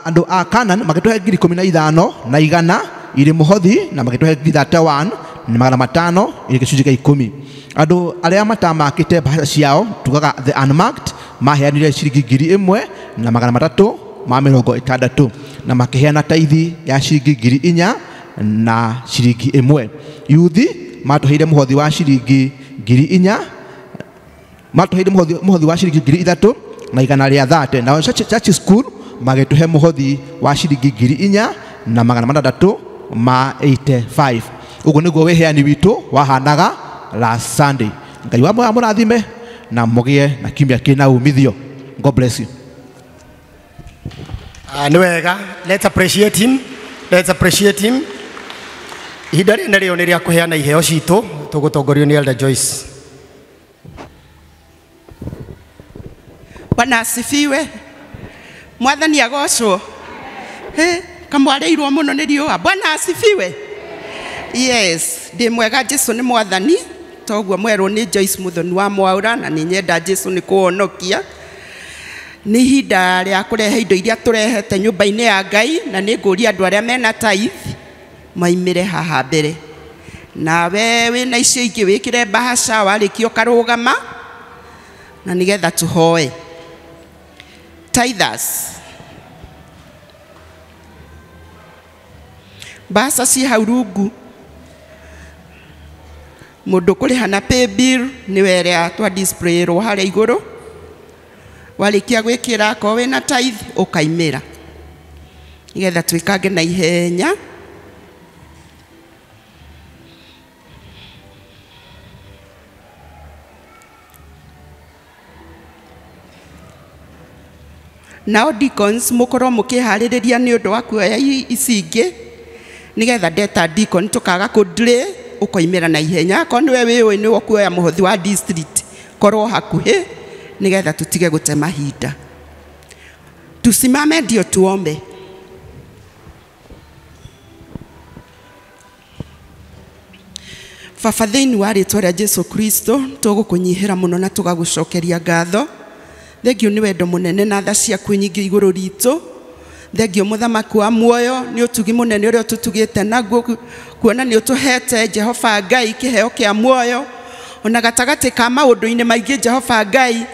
andũ a Canaan magĩtũhe 15,000 na 100 irĩ mũhothi na magĩtũhe 31 na 500 irĩ gĩcunjĩ gĩa 10. Andũ arĩa matamakĩte mbaca ciao tugaga the unmarked maheanire ciringi 1,000 na 360 na makĩheana taithi ya ciringi 4,000 na ciringi 1. Yuthi matũheire mũhothi wa ciringi 4,000 matũheire mũhothi wa ciringi 3,000 na 130. Na Church School magĩtũhe mũhothi wa ciringi 4,000 na 385. Ũguo nĩguo wĩheani witũ wahanaga last Sunday. Ngai wa mũrathime na mũgĩe na kiumia kĩna umithio. God bless you. Nĩ wega, let's appreciate him. Let's appreciate him. Ihinda rĩrĩ nĩrĩo nĩ rĩa kũheana iheo citũ, tũgũtongorio nĩ Elder Joyce. Bwana asifiwe. Mwathani agocwo. Kamwareirwo muno ni riua. Bwana asifiwe. Yes, ndi mwega Jesu ni mwathani. Toguo mwerwo ni Joyce Muthoni wa Mwaura na ni nyenda Jesu ni kuonokia. Ni hinda ria kurehe indo iria turehete nyumba-ini ya Ngai na ni nguria andu aria mena tithe maimire haha mbere. Nawe wina icio ingi wikire bahasha warikio karugama na nigetha tuhoe. Tithers. Bahasha ci hau rungu. Mundu kuriha na pay bill ni were twa display ro haria iguru. Warikia gwikira ko wina tithe ukaimira. Nigetha twikange na ihenya. Now deacons mukorwo mukihaririria ni undu wa kuoya icingi nigetha ndeta deacon tukaga kudre ukoimira na ihenya ko niwe wiwe ni kuoya muhothi wa district korwo hakuhi nigetha tutige gute mahinda. Tusimame ndio tuombe. Baba thiini wa ritwa ria Jesu Kristo tugukunyihira muno na tugagucokeria ngatho. Thengio ni wendo munene na tha ciaku nyingi iguru ritu. Thengio muthamaki wa muoyo ni utugi munene uria tutugite naguo kuona ni utuhete Jehova Ngai kiheo kia muoyo ona gatagati ka maundu-ini maingi Jehova Ngai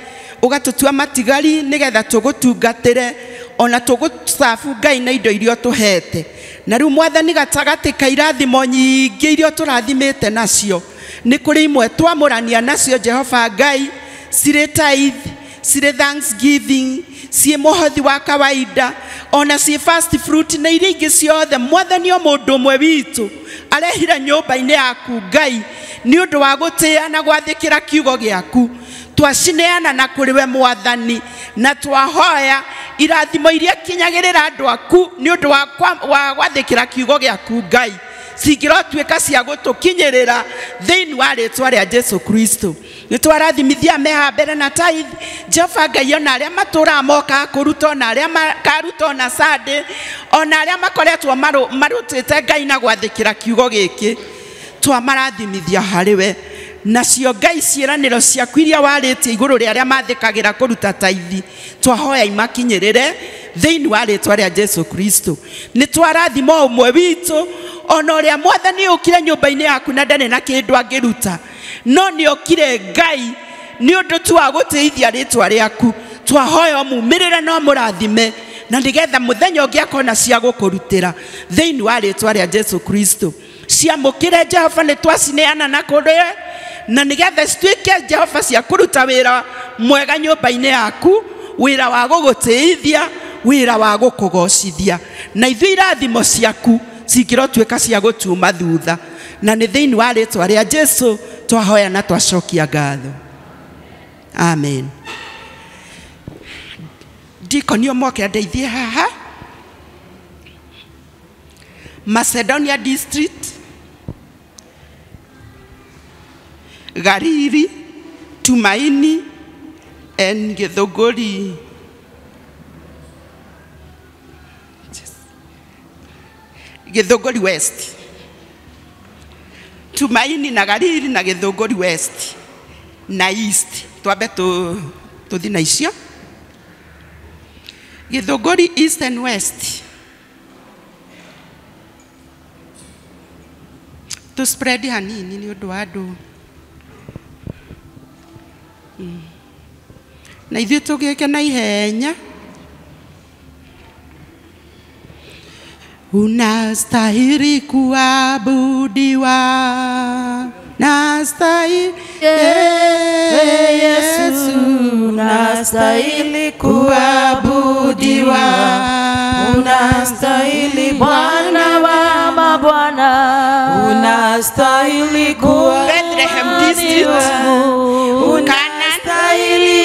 ugatutua matigari nigetha tugutungatire ona tugusafu Ngai na indo iria tuhete. Na riu mwathani gatagati ka irathimo nyingi iria turathimite nacio ni kuri imwe twamurania nacio Jehova Ngai cire tithe cire thanksgiving cie mohothi wa kawaida ona cie first fruit na iria ingi ciothe mwathani o mundu mwe witu arehira nyumba-ini yaku Ngai ni undu wa gutia na gwathikira kiugo giaku twacineana na kuri we mwathani na twahoya irathimo iria kinyagirira andu aku ni undu wa gwathikira kiugo giaku Ngai cingirotwika cia gutukinyirira thiini wa ritwa ria Jesu Kristo. Ni twarathimithia meha mbere na tithe Jehova Ngai ona aria matura moka kuruta ona aria makaruta ona Sunday ona aria makoretwo marutite Ngai na gwathikira kiugo giki twamarathimithia hariwe nacio Ngai ciiraniro ciaku iria waritie iguru ria aria mathikagira kuruta tithe twahoya imakinyirire thiini wa ritwa ria Jesu Kristo. Ni twarathimo umwe witu ona uria mwathani ukire nyumba-ini yaku na ndane na kindu angiruta no ni okire Ngai ni undu tu wa guteithia ritwa riaku twahoya mumirire no murathime na nigetha muthenya ungi akona cia gukurutira thiini wa ritwa ria Jesu Kristo. Ciamukire Jehova ni twacineana na kuria na nigetha citwike Jehova cia kuruta wira mwega nyumba-ini yaku wira wa guguteithia wira wa gukugocithia na ithu irathimo ciaku cingirotwika cia gutuma thutha na ni thiini wa ritwa ria Jesu twahoya na twacokia ngatho. Amen. Dikonio moke ndeithie haha. Macedonia district, Gariri, Tumaini and Githogori. Githogori West. Tumaini na Gariri na Githogori West na East. Twabe tuthi na icio. Githogori East and West. To spread hanini ni undu wa andu. Na ithuĩ tũgĩke na ihenya. Unastahili kuabudiwa, nastahili Yesu, unastahili kuabudiwa, unastahili Bwana wa mabwana, unastahili kuabudiwa, Bethlehem district, unastahili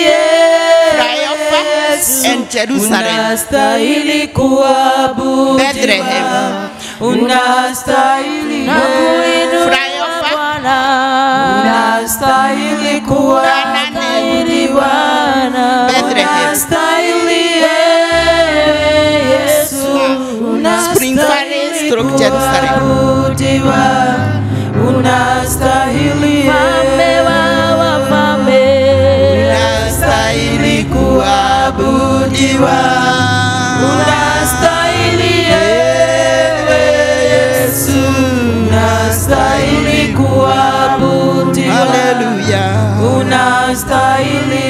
and Jerusalem, unastahili kuabudiwa, Bethlehem, unastahili na kuinuliwa Bwana, unastahili kuabudiwa, Bethlehem, Jerusalem. Unastahili mfalme wa wafalme, unastahili kuabudiwa, unastahili Yesu, unastahili kuabudiwa. Haleluya, unastahili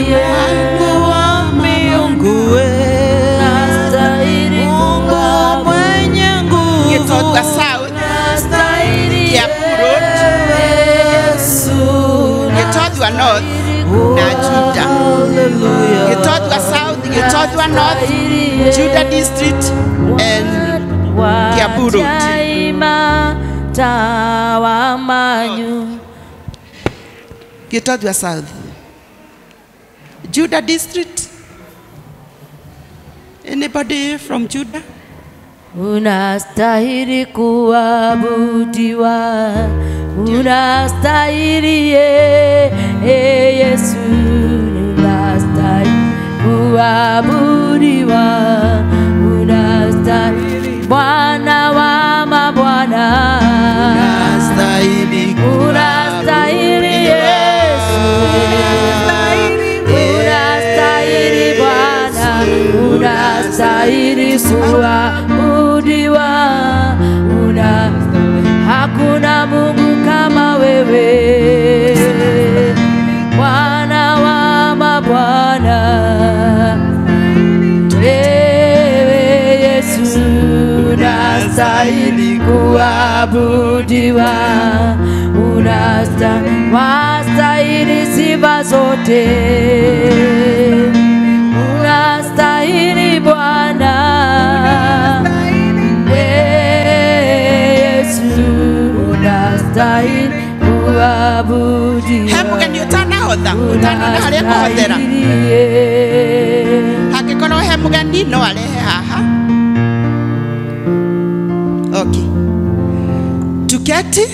Mungu wa miungu, unastahili Mungu mwenye nguvu, Gitodwa South, Kiambu Gitodwa North na Juda. Gitodwa South, Gitodwa North, Juda District and Kiambu Road. Gitodwa South, Juda District. Anybody from Juda? Unastahili kuabudiwa, unastahili Yesu, unastahili kuabudiwa, unastahili Bwana wa mabwana, unastahili Yesu, unastahili Bwana, unastahili kuabudiwa, hakuna Mungu kama wewe, Bwana wa mabwana, wewe Yesu, unastahili kuabudiwa, unastahili sifa zote, unastahili Bwana, Yesu, unastahili kuabudiwa. Hemugeni utanahotha, utanona haria kuhothera. Hakikorwo hemugeni no arehe haha. Okay. Tuketi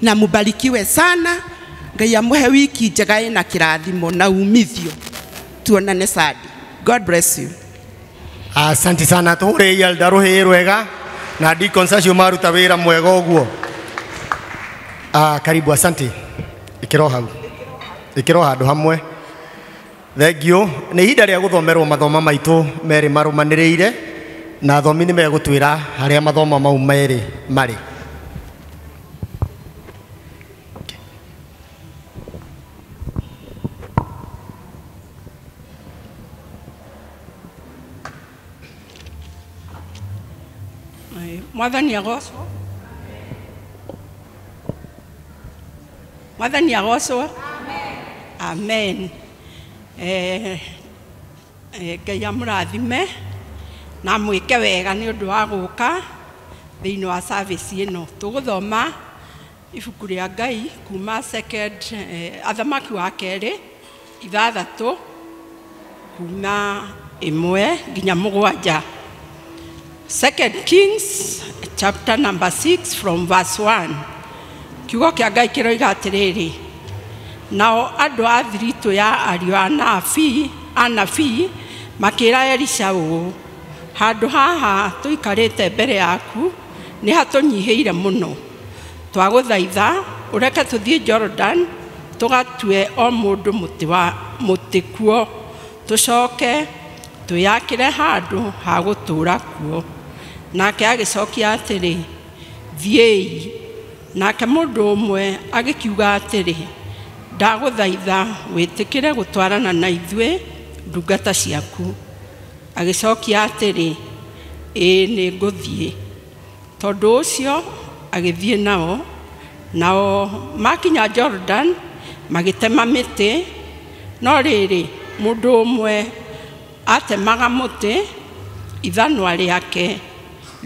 na mubarikiwe sana. Ngai amuhe wiki njega ina kirathimo na umithio. Tuonane Sadi. God bless you. Asante sana tuhure yalda rohe rwega na deacons acio maruta wira mwega uguo. Karibu, asante. Ikiro handu hamwe. Thengio ni ihinda ria guthomerwo mathoma maitu meri marumaniriire na athomi ni megutwira haria mathoma mau meri mari. Mwathani agocwo. Mwathani agocwo. Amen. Ngai amurathime na mwike wega ni undu wa guka thiini wa service ino. Tuguthoma ibuku ria Ngai kuma second Athamaki wa keri 6 kuma 1 nginya 7. 2 Kings chapter number 6 from verse 1. Kiugo kia Ngai kiroiga atiriri, nao andu a thiritu ya ariũ anabii makĩra Elisha ũũ, handũ haha tũikarĩte mbere yaku nĩ hatũnyihĩire mũno, twagũthaitha ũreke tũthiĩ Jordan tũgatue o mũndũ mũtĩ kuo, tũcoke twĩyakĩre handũ ha gũtũũra kuo. Nake agĩcokia atĩrĩ, thiĩi. Nake mũndũ ũmwe agĩkiuga atĩrĩ, ndagũthaitha wĩtĩkĩre gũtwarana na ithuĩ ndungata ciaku. Agĩcokia atĩrĩ, ĩĩ nĩ ngũthiĩ. Tondũ ũcio agĩthiĩ nao makinya Jordan magĩtema mĩtĩ, no rĩrĩ mũndũ ũmwe atemaga mũtĩ, ithanwa rĩake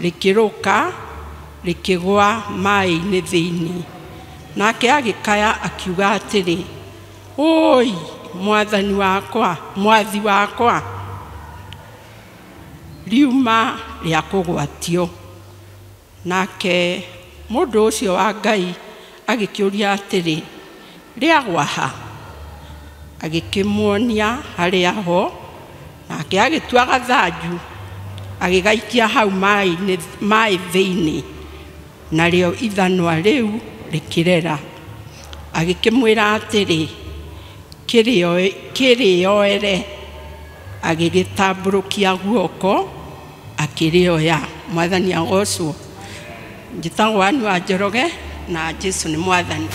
rĩkĩrũka rĩkĩgwa maĩ-inĩ thĩinĩ. Nake agĩkaya akiuga atĩrĩ, oi mwathi wakwa, riuma rĩa kũgwatio. Nake mũndũ ũcio wa Ngai agĩkĩũria atĩrĩ, rĩagwa ha? Agĩkĩmuonia harĩa ho, nake agĩtua gathanju agĩgaikia hau maĩ thĩinĩ, narĩo ithanwa rĩu rĩkĩrera. Agĩkĩmwĩra atĩrĩ, kĩrĩoere. Agĩgĩtambũrũkia guoko akĩrĩoya. Mwathani agocwo. Njĩtagwo Ann wa Njoroge na Jesu nĩ Mwathani.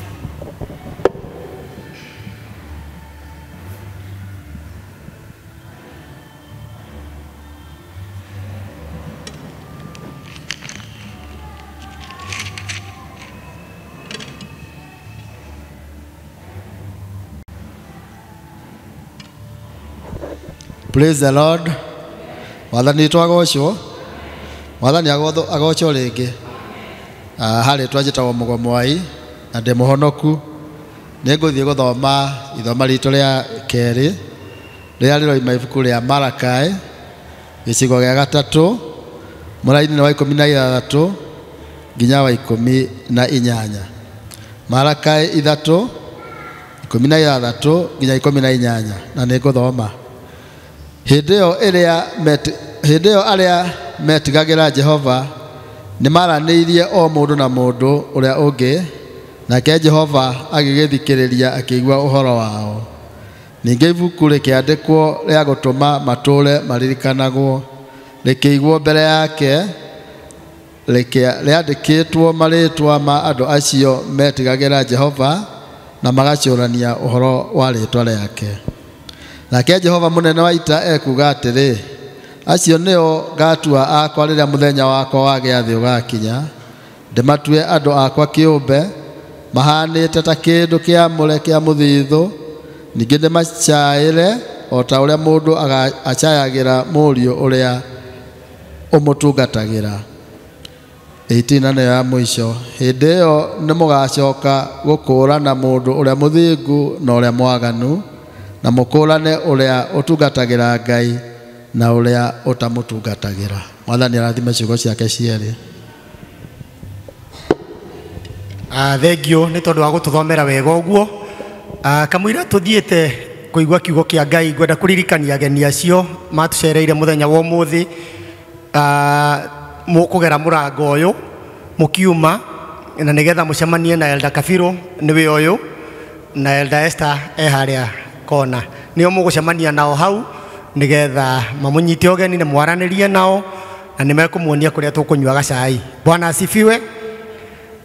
Praise the Lord. Mwathani twagocwo. Mwathani agocwo rĩngĩ. Harĩ twanjĩtagwo Mũgomwai na ndĩ mũhonoku. Nĩngũthiĩ gũthoma ithoma ritũ rĩa kerĩ rĩrĩa rĩroima ibuku rĩa Malakai gĩcigo gĩa 3 mũraini wa 16 nginya wa 18. Malakai 3 16 nginya 18 na nĩngũthoma. Hĩndĩ ĩyo arĩa metigagĩra Jehova nĩmaranĩirie o mũndũ na mũndũ ũrĩa ũngĩ, nake Jehova agĩgĩthikĩrĩria akĩigua ũhoro wao. Ningĩ ibuku rĩkĩandĩkwo rĩa gũtũma matũũre maririkanagwo rĩkĩigwo mbere yake, rĩandĩkĩtwo marĩĩtwa ma andũ acio metigagĩra Jehova na magacũrania ũhoro wa rĩĩtwa rĩake. Nake Jehova mũnene wa ita ekuga atĩrĩ, acio nĩo ngatua akwa rĩrĩa mũthenya wakwa wa gĩathĩ ũgakinya, ndĩmatue andũ akwa kĩũmbe mahanĩte ta kĩndũ kĩamũre kĩa mũthithũ, ningĩ ndĩmacaĩre o ta ũrĩa mũndũ acayagĩra mũriũ ũrĩa ũmũtungatagĩra. 18 nĩyo ya mũico. Hĩndĩ ĩyo nĩmũgacoka gũkũũrana mũndũ ũrĩa mũthingu na ũrĩa mwaganu, na mũkũũrane ũrĩa ũtungatagĩra Ngai na ũrĩa ũtamũtungatagĩra. Mwathani arathime ciugo ciake cierĩ. Thengio nĩ tondũ wa gũtũthomera wega ũguo. Kamũira tũthiĩte kũigua kiugo kĩa Ngai, ngwenda kũririkania ageni acio matucereire mũthenya wa ũmũthĩ mũkũgera mũrango ũyũ mũkiuma na nĩgetha mũcemanie na Elder Kabirũ nĩwe ũyũ na Elder Esther harĩa kona. Nĩo mũgũcemania nao hau nĩgetha mamũnyite ũgeni na mwaranĩrie nao na nĩmekũmuonia kũrĩa tũkũnyua gacai. Bwana asifiwe.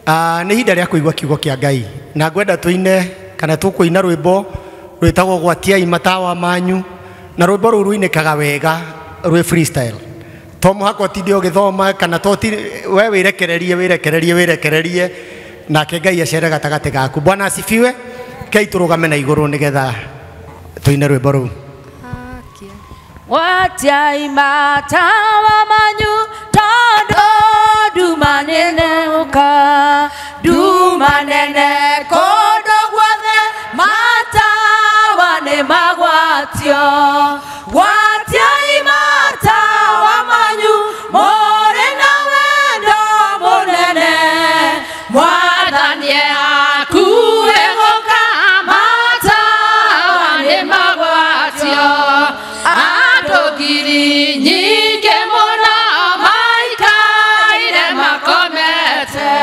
Nĩ ihinda rĩa kũigua kiugo kĩa Ngai na ngwenda tũine kana tũkũina rwĩmbo rwĩtagwo gwatiai matawa manyu, na rwĩmbo rũu rũinĩkaga wega rwĩ freestyle. To mũhaka ũtinde ũgĩthoma kana we wĩrekererie nake Ngai acere gatagatĩ gaku. Bwana asifiwe. Kei tũrũgame na igũrũ nĩgetha tũine rwĩmbo rũu. Gwatiai matawa manyu tondũ nduma nene ũka, nduma nene kũndũ guothe matawa nĩ magwatio. Gwatiai matawa manyu mũrĩ na wendo mũnene, Mwathani akuwe gũka, matawa nĩ magwatio. Andũ ngiri nyingĩ mũno maikaire makomete,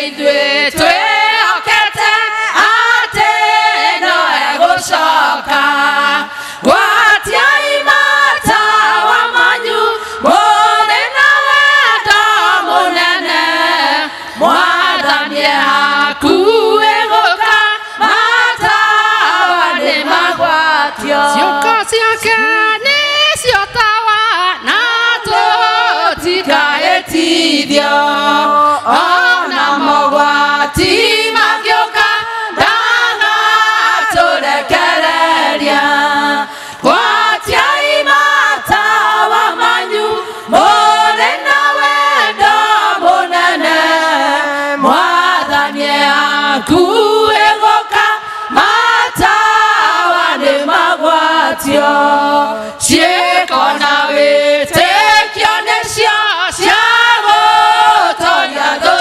ithuĩ twĩhokete atĩ no egũcoka. Gwatiai matawa manyu mũrĩ na wendo mũnene, Mwathani akuwe gũka, matawa nĩ magwatio. Ciugo ciake nĩcio tawa na tũtikaĩtithio, ona mogwati mangĩũka ndagatũrekereria. Gwatiai matawa manyu mũrĩ na wendo mũnene, Mwathani akuwe gũka, matawa nĩ magwatio. Ciĩko na wĩtĩkio nĩcio cia gũtooria thũ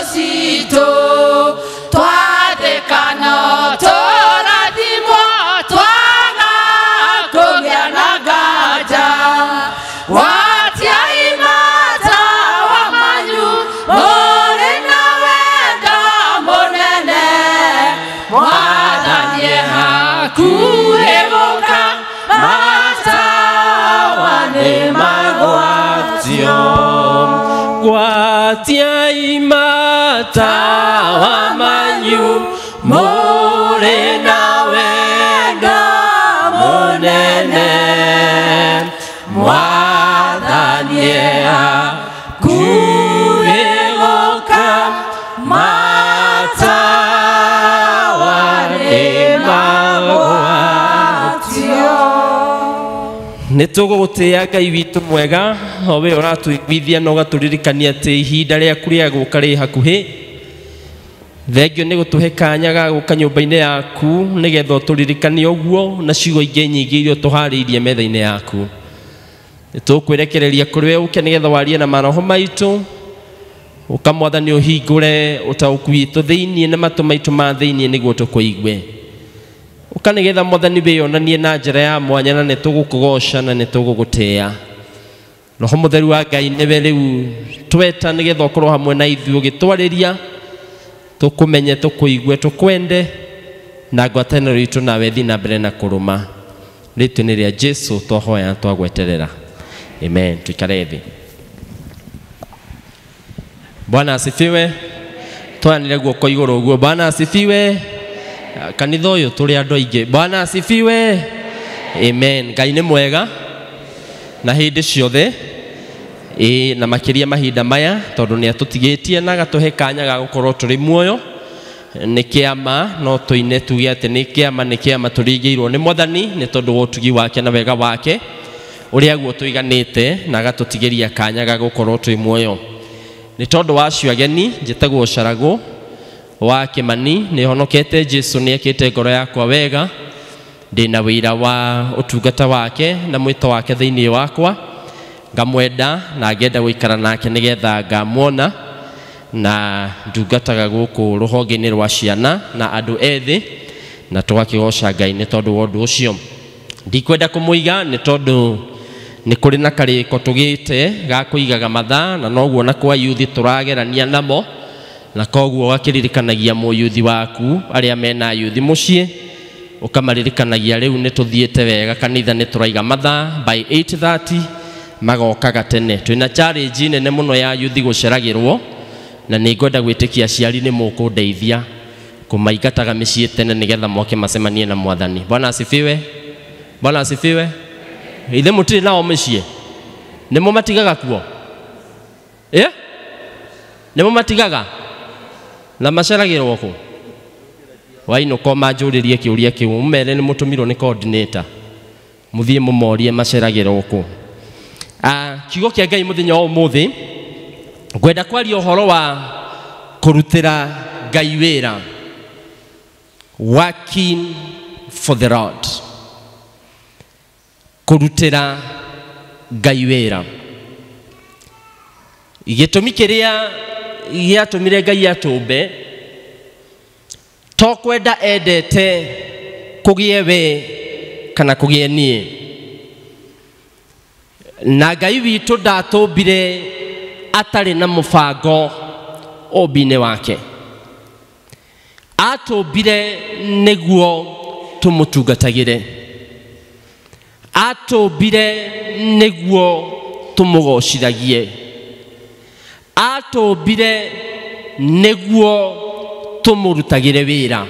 mwatiai matawa manyu mũrĩ na wendo mũnene Mwathani akuĩgũka matawa nĩmagwatio. Nĩtũgũgũtĩĩa Ngai witũ mwega, o we ũratũiguithia na ũgatũririkania atĩ ihinda rĩaku rĩa gũka rĩ hakuhĩ. Thengio nĩ gũtũhe kanya ga gũka nyũmba-inĩ yaku nĩgetha ũtũririkanie ũguo na ciugo ingĩ nyingĩ iria tũharĩirie metha-inĩ yaku. Nĩtũkwĩrekereria kũrĩ we ũke nĩgetha warie na maroho maitũ, ũka Mwathani ũhingũre ũtaũku witũ thĩiniĩ na matũ maitũ ma thĩiniĩ nĩguo tũkũigue. Ũka nĩgetha Mwathani wĩonanie na njĩra ya mwanya na nĩtũgũkũgoca na nĩtũgũgũtĩĩa. Roho Mũtheru wa Ngai nĩwe rĩu tweta nĩgetha ũkorwo hamwe na ithuĩ ũgĩtwarĩria, tũkũmenye, tũkũigue, tũkwende na ngwatanĩro itũ nawe thiĩ na mbere na kũrũma. Rĩĩtwa-inĩ rĩa Jesũ twahoya twagweterera. Amen. Tuikare thĩ. Bwana asifiwe. Twanire guoko igũrũ ũguo. Bwana asifiwe. Kanitha ũyũ tũrĩ andũ aingĩ. Bwana asifiwe. Amen. Ngai nĩ mwega na hĩndĩ ciothe, na makĩria mahinda maya tondũ nĩ atũtigĩtie na agatũhe kanya ga gũkorwo tũrĩ muoyo. Nĩ kĩama no tũine tuge atĩ nĩ kĩama tũringĩirwo nĩ Mwathani nĩ tondũ wa ũtugi wake na wega wake ũrĩa guo tũiganĩte na agatũtigĩria kanya ga gũkorwo twĩ muoyo. Nĩ tondũ wa acio ageni njĩtagwo Caragũ wa Kĩmani, nĩ honokete. Jesũ nĩ ekĩte ngoro yakwa wega, ndĩna wĩira wa ũtungata wake na mwĩto wake thĩinĩ wakwa, ngamwenda na ngenda gũikara nake nĩgetha ngamuona na ndungataga gũkũ rũhonge-inĩ rwa ciana na andũ ethĩ na tũgakĩgoca Ngai nĩ tondũ wa ũndũ ũcio. Ndikwenda kũmũiga nĩ tondũ nĩ kũrĩ na karĩko tũgĩte ga kũigaga mathaa, na noguo na kwa yuthi tũragerania namo, na koguo gakĩririkanagia mũyuthi waku arĩa mena yuthi mũciĩ, ũkamaririkanagia rĩu nĩ tũthiĩte wega, kanitha nĩ tũraiga mathaa by 8:30 magokaga tene. Twĩna challenge nene mũno ya yuthi gũceragĩrwo, na nĩ ngwenda gwĩtĩkia aciari nĩ mũkũndeithia kũmaingataga mĩciĩ tene nĩgetha moke macemanie na Mwathani. Bwana asifiwe. Bwana asifiwe. Ithe mũtirĩ nao mĩciĩ? Nĩ mũmatigaga kuo? Nĩ mũmatigaga na maceragĩrwo kũ? Wainũka manjũrĩrie kĩũria kĩu, mũmere nĩ mũtũmirwo nĩ coordinator, mũthiĩ mũmorie maceragĩrwo kũ. Kiugo kĩa Ngai mũthenya wa ũmũthĩ ngwenda kwaria ũhoro wa kũrutĩra Ngai wĩra, working for the Lord. Kũrutĩra Ngai wĩra. Gĩtũmi kĩrĩa gĩatũmire Ngai atũmbe to kwenda endete kũgĩe we kana kũgĩe niĩ. Na Ngai witũ ndatũmbire atarĩ na mũbango ũmbi-inĩ wake. Atũmbire nĩguo tũmũtungatagĩre. Atũmbire nĩguo tũmũgocithagie. Atũmbire nĩguo tũmũrutagĩre wĩra.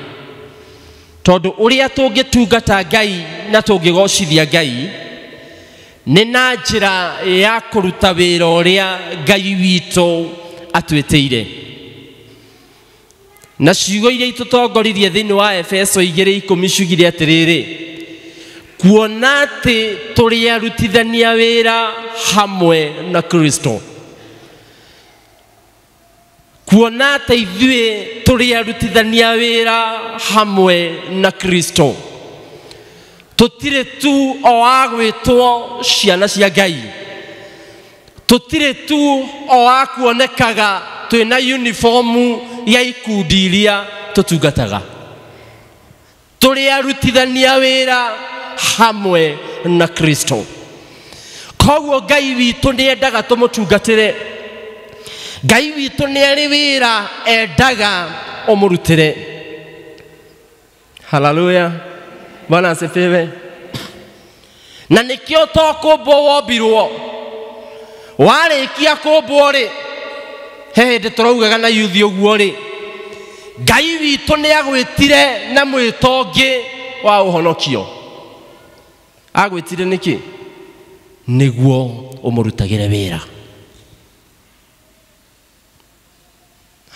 Tondũ ũrĩa tũngĩtungata Ngai na tũngĩgocithia Ngai nĩ na njĩra ya kũruta wĩra ũrĩa Ngai witũ atwĩtĩire. Na ciugo iria itũtongoririe thĩinĩ wa Efeso 2:10 ciugire atĩrĩrĩ, kuona atĩ tũrĩ arutithania wĩra hamwe na Kristo. Kuona atĩ ithuĩ tũrĩ arutithania wĩra hamwe na Kristo. Tũtirĩ tu o a gwĩtwo ciana cia Ngai. Tũtirĩ tu o a kuonekaga twĩna uniform ya ikundi iria tũtungataga. Tũrĩ arutithania wĩra hamwe na Kristo. Koguo Ngai witũ nĩ endaga tũmũtungatĩre. Ngai witũ nĩ arĩ wĩra endaga ũmũrutĩre. Hallelujah. Bwana asifiwe. Na nĩkĩo to kũmbwo wombirwo. Warĩkia kũmbwo rĩ, he hĩndĩ tũraugaga na yuthi ũguo rĩ, Ngai witũ nĩ agwĩtire na mwĩto ũngĩ wa ũhonokio. Agwĩtire nĩkĩ? Nĩguo ũmũrutagĩre wĩra.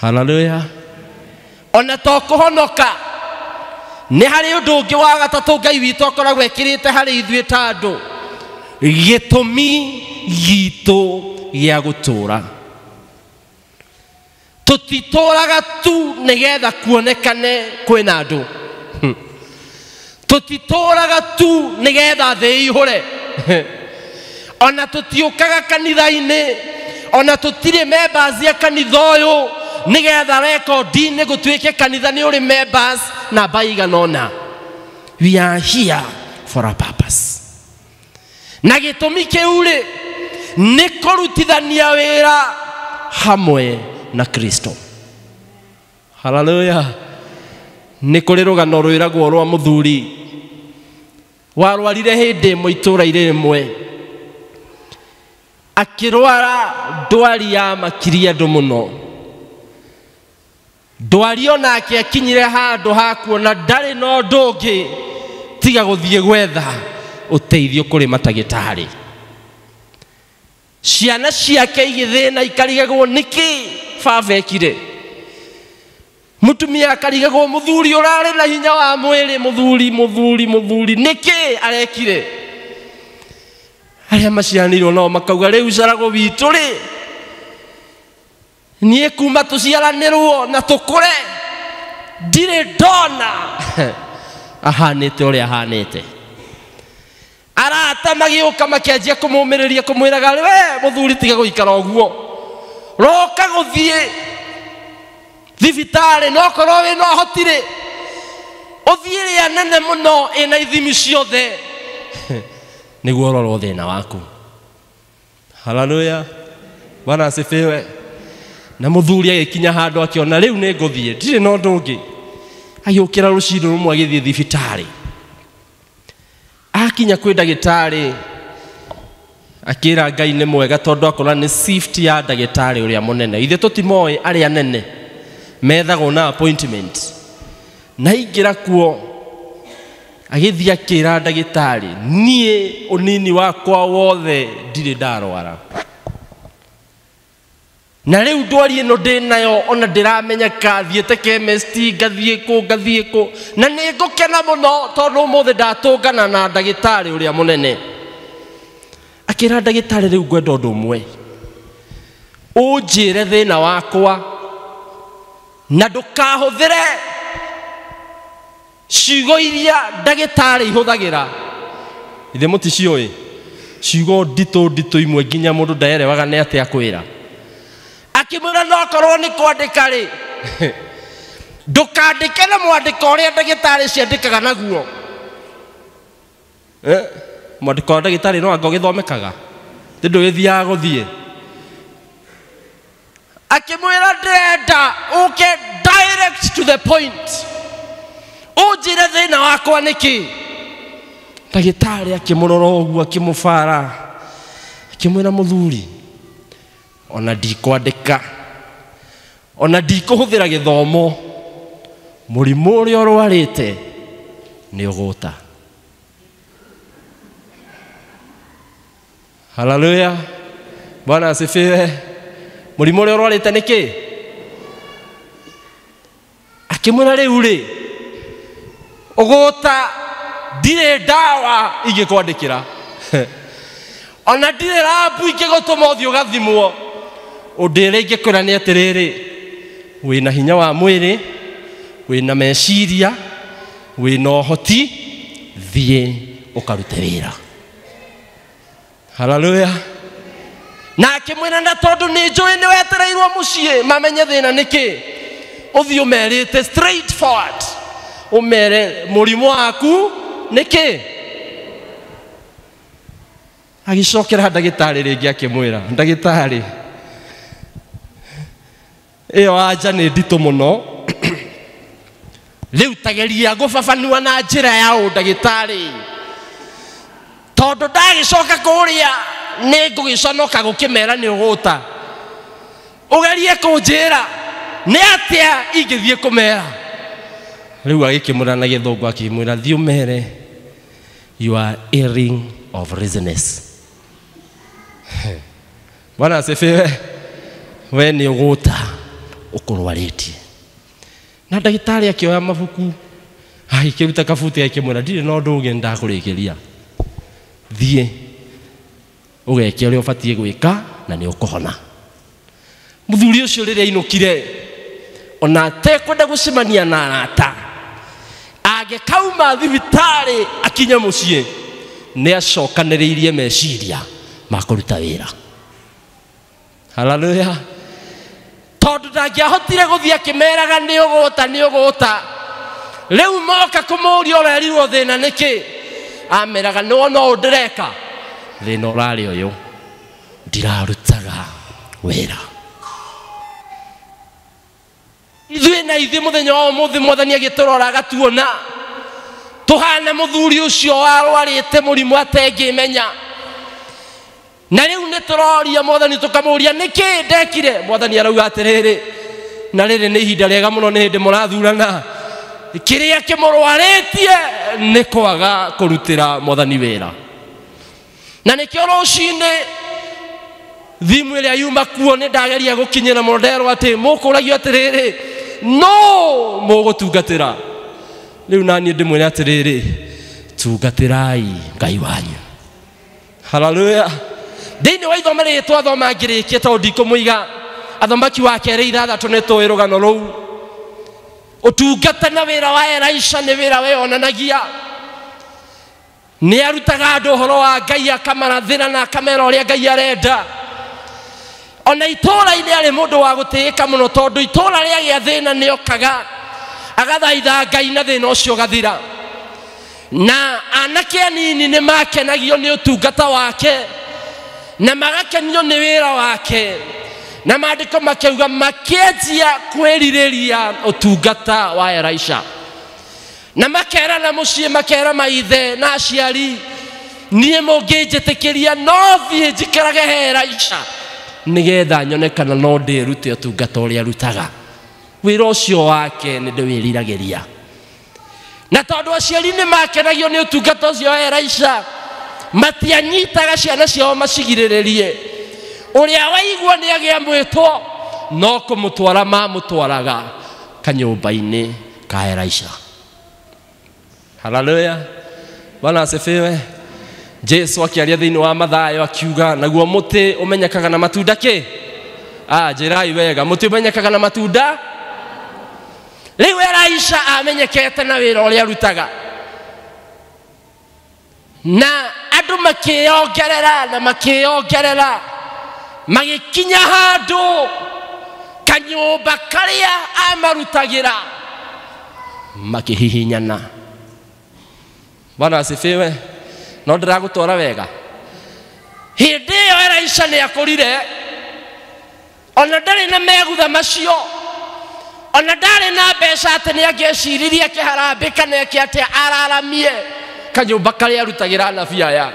Hallelujah. Ona to kũhonoka, nĩ harĩ ũndũ ũngĩ wa gatatũ Ngai witũ akoragwo ekĩrĩte harĩ ithuĩ ta andũ, gĩtũmi gitũ gĩa gũtũũra. Tũtitũũraga tu nĩgetha kuonekane kwĩna andũ. Tũtitũũraga tu nĩgetha thĩ ihũre. Ona tũtiũkaga kanitha-inĩ, ona tũtirĩ members ya kanitha ũyũ nĩgetha rekondi-inĩ gũtuĩke kanitha nĩ ũrĩ members namba igana ũna. We are here for a purpose. Na gĩtũmi kĩu rĩ, nĩ kũrutithania wĩra hamwe na Kristo. Hallelujah. Nĩ kũrĩ rũgano rwĩragwo rwa mũthuri warwarire hĩndĩ ĩmwe itũũra-inĩ rĩmwe, akĩrwara ndwari ya makiria andũ mũno. Ndwari onake akinyire handũ ha kuona ndarĩ na ũndũ ũngĩ tiga gũthiĩ gwetha ũteithio kũrĩ matagĩtarĩ. Ciana ciake igĩthĩna ikarigagwo nĩkĩ baba ekire. Mũtumia akarigagwo mũthuri ũrarĩ na hinya wa mwĩrĩ, mũthuri nĩkĩ arekire. Arĩa maciaranĩirwo nao makauga rĩu Jarago witũ rĩ, niĩ kuma tũciaranĩrwo na tũkũre ndirĩ ndona ahanĩte ũrĩa ahanĩte. Arata magĩũka makĩanjia kũmũmĩrĩria kũmwĩraga we mũthuri tiga gũikara ũguo, roka gũthiĩ thibitarĩ, no korwo wĩ no ũhotire ũthiĩ rĩa nene mũno ĩna ithimi ciothe nĩguo ũrorwo thĩna waku. Hallelujah. Bwana asifiwe. Na mũthuri agĩkinya handũ akĩona rĩu nĩ ngũthiĩ, ndirĩ na ũndũ ũngĩ. Agĩũkĩra rũciinĩ rũmwe agĩthiĩ thibitarĩ. Akinya kwĩ ndagĩtarĩ akĩra Ngai nĩ mwega tondũ akora nĩ shift ya ndagĩtarĩ ũrĩa mũnene. Ithe tũtimoĩ arĩa nene methagwo na appointment. Na ingĩra kuo agĩthiĩ akĩra ndagĩtarĩ, niĩ ũnini wakwa wothe ndirĩ ndarwara. Na rĩu ndwari ĩno ndĩnayo ona ndĩramenyeka, thiĩte chemist ngathiĩ kũ na nĩ ngũkena mũno tondũ ũmũthĩ ndatũngana na ndagĩtarĩ ũrĩa mũnene. Akĩra ndagĩtarĩ rĩu ngwenda ũndũ ũmwe, ũnjĩre thĩna wakwa na ndũkahũthĩre ciugo iria ndagĩtarĩ ihũthagĩra. Ithe mũticiũĩ ciugo nditũ imwe nginya mũndũ ndaerewaga nĩ atĩa kwĩra. Akĩmwĩra no korwo nĩ kwandĩka rĩ, ndũkandĩke na mwandĩko ũrĩa ndagĩtarĩ ciandĩkaga naguo. Mwandĩko wa ndagĩtarĩ no anga ũgĩthomekaga, ndũgĩthiaga gũthiĩ. Akĩmwĩra ndĩrenda ũke direct to the point, ũnjĩre thĩna wakwa nĩkĩ. Ndagĩtarĩ akĩmũrora ũguo akĩmũbara, akĩmwĩra mũthuri, ona ndikwandĩka, ona ndikũhũthĩra gĩthomo, mũrimũ ũrĩa ũrwarĩte nĩ ũgũta. Hallelujah. Bwana asifiwe. Mũrimũ ũrĩa ũrwarĩte nĩkĩ? Akĩmwĩra rĩu rĩ, ũgũta ndirĩ ndawa ingĩkwandĩkĩra, ona ndirĩ rabu ingĩgũtũma ũthiĩ ũgathimwo. Ũndũ ũrĩa ingĩkwĩra nĩ atĩrĩrĩ, wĩna hinya wa mwĩrĩ, wĩna meciria, wĩna ũhoti, thiĩ ũkarute wĩra. Hallelujah. Na akĩmwĩra na tondũ nĩ njũĩ nĩ wetereirwo mũciĩ mamenye thĩna nĩkĩ, ũthiĩ ũmerĩte straight forward, ũmere mũrimũ waku nĩkĩ. Agĩcokera ndagĩtarĩ rĩngĩ akĩmwĩra, ndagĩtarĩ ĩyo anja nĩ nditũ mũno, rĩu tageria gũbabanua na njĩra ya ũndagĩtarĩ, tondũ ndagĩcoka kũrĩa nĩ ngũgĩconoka gũkĩmera nĩ ũgũta. ugerie kunjira ni atia ingithie kumera riu agikimura na githungu akimwira thio mere you are hearing of reasons. Bwana asifiwe. We ni uguta ukurwarĩtie na ndagĩtarĩ akĩoya mabuku agĩkĩruta kabuti akĩmwĩra ndirĩ na ũndũ ũngĩ ndakũrĩkĩria thiĩ ũgeke ũrĩa ũbatiĩ gwĩka na nĩ ũkũhona. Mũthuri ũcio rĩrĩa ainũkire ona atekwenda gũcemania na arata agĩkauma thibitarĩ akinya mũciĩ nĩ acokanĩrĩirie meciria ma kũruta wĩra. Hallelujah. Tondu ndangĩahotire gũthiĩ akĩmeraga nĩ ũgũta rĩu moka kũmũũria ũrerirwo thĩna nĩkĩ ameraga no ndĩreka thĩna ũrarĩ ũyũ ndirarutaga wĩra. Ithuĩ na ithuĩ mũthenya wa ũmũthĩ Mwathani agĩtũrora agatuona tũhana mũthuri ũcio warwarĩte mũrimũ atengĩmenya na rĩu nĩ tũroria Mwathani tũkamũria nĩkĩ ndekire. Mwathani arauga atĩrĩrĩ na rĩrĩ nĩ ihinda rĩega mũno nĩ hĩndĩ mũrathurana kĩrĩa kĩmũrwarĩtie nĩ kwaga kũrutĩra Mwathani wĩra. Na nĩkĩo rũcinĩ thimũ ĩrĩa yuma kuo nĩ ndageria gũkinyĩra mũno nderwo atĩ mũkũragio atĩrĩrĩ no mũgũtungatĩra. Rĩu naniĩ ndĩmwĩre atĩrĩrĩ tungatĩrai Ngai wanyu. Hallelujah. Thĩinĩ wa ithoma rĩrĩ twathoma ngĩrĩkia tondũ ndikũmũiga Athamaki wa Kerĩ 6 nĩ tũĩ rũgano rũu. Ũtungata na wĩra wa Elisha nĩ wĩra weyonanagia. Nĩ arutaga andũ ũhoro wa Ngai akamarathĩra na akamera ũrĩa Ngai arenda. Ona itũũra-inĩ arĩ mũndũ wa gũtĩĩka mũno tondũ itũũra rĩagĩa thĩna nĩ okaga agathaitha Ngai na thĩna ũcio ũgathira. Na anake anini nĩ makenagio nĩ ũtungata wake na magakenio nĩ wĩra wake na maandĩko makauga makĩanjia kwĩrirĩria ũtungata wa Elisha na makerana mũciĩ makera maithe na aciari niĩ mũngĩnjĩtĩkĩria no thiĩ njikarage he Elisha nĩgetha nyone kana no ndĩrute ũtungata ũrĩa arutaga. Wĩra ũcio wake nĩ ndĩwĩriragĩria na tondũ aciari nĩ makenagio nĩ ũtungata ũcio wa Elisha matianyitaga ciana ciao macigirĩrĩrie. Ũrĩa waigua nĩ agĩa mwĩtwo no kũmũtwara mamũtwaraga kanyũmba-inĩ ka Elisha. Hallelujah. Bwana asifiwe. Jesu akĩaria thĩinĩ wa Mathayo akiuga naguo mũtĩ ũmenyekaga na matunda kĩ? Njĩrai wega mũtĩ ũmenyekaga na matunda. Rĩu Elisha amenyekete na wĩra ũrĩa arutaga na andũ makĩongerera magĩkinya handũ kanyũmba karĩa amarutagĩra makĩhihinyana. Bwana asifiwe. No ndĩragũtwara wega. Hĩndĩ ĩyo Elisha nĩ akũrire ona ndarĩ na megutha macio ona ndarĩ na mbeca atĩ nĩ angĩciririe kĩharambĩ kana atĩa araramie kanyũmba karĩa arutagĩra anabii aya.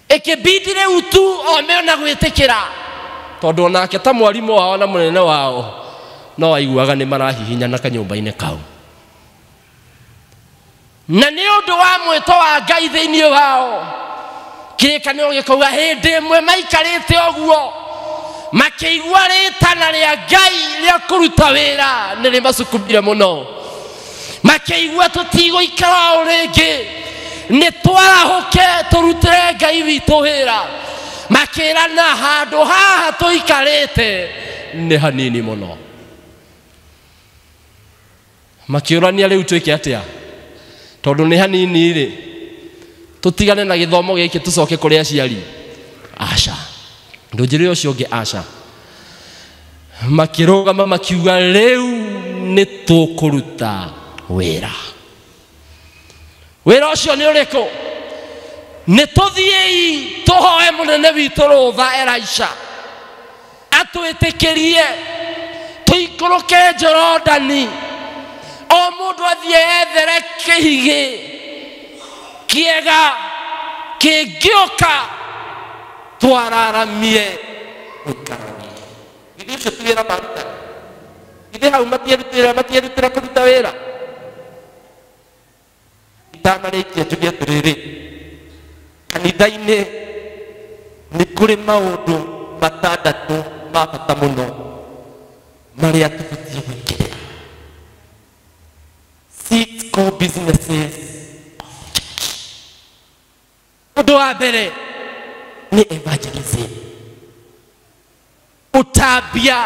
Ikĩbidi rĩu tu ome na gwĩtĩkĩra tondũ onake ta mwarimũ wao na mũnene wao no aiguaga nĩ marahihinyana kanyũmba-inĩ kau. Na nĩ ũndũ wa mwĩto wa Ngai thĩinĩ wao kĩrĩkanĩro gĩkauga hĩndĩ ĩmwe maikarĩte ũguo makĩigua rĩtana rĩa Ngai rĩa kũruta wĩra nĩ rĩmacukumire mũno. Makĩigua tũtigũikara o rĩngĩ nĩ twarahũke tũrutĩre Ngai witũ wĩra. Makĩrana handũ haha tũikarĩte nĩ hanini mũno. Makĩũrania rĩu twĩke atĩa tondũ nĩ hanini rĩ tũtigane na gĩthomo gĩkĩ tũcoke kũrĩ aciari? Aca. Ndũnjĩre ũcio ũngĩ aca. Makĩrũgama makiuga rĩu nĩ tũkũruta wĩra. Wĩra ũcio nĩ ũrĩkũ? Nĩ tũthiĩ tũhoe mũnene witũ rũtha Elisha atwĩtĩkĩrie tũikũrũke Jorodani o mũndũ athiĩ ethere kĩhigĩ kĩega kĩngĩũka twararamie. ucio ti wĩra maruta ithe hau matierutĩra kũruta wĩra itanarĩkia njuge atĩrĩrĩ kanitha-inĩ nĩ kũrĩ maũndũ matandatũ ma bata mũno marĩa tũbatiĩ gwĩkĩrĩra 6 core businesses. Ũndũ wa mbere nĩ evangelism, ũtambia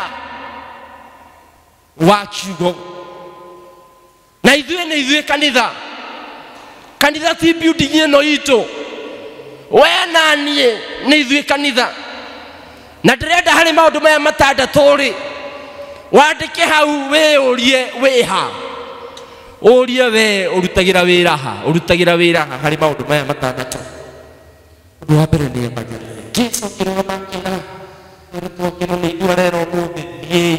wa kiugo. Na ithuĩ kanitha ti building ĩno itũ, we na niĩ nĩ ithuĩ kanitha. Na ndĩrenda harĩ maũndũ maya matandatũ rĩ, wandĩke hau wĩyũrie wĩha, ũrie we ũrutagĩra wĩra ha harĩ maũndũ maya matandatũ. Ũndũ wa mbere nĩ evangelism. Jesũ akĩrũgama akĩra arutwo akĩrwo nĩ ithuĩ arera ũmũthĩ thiĩi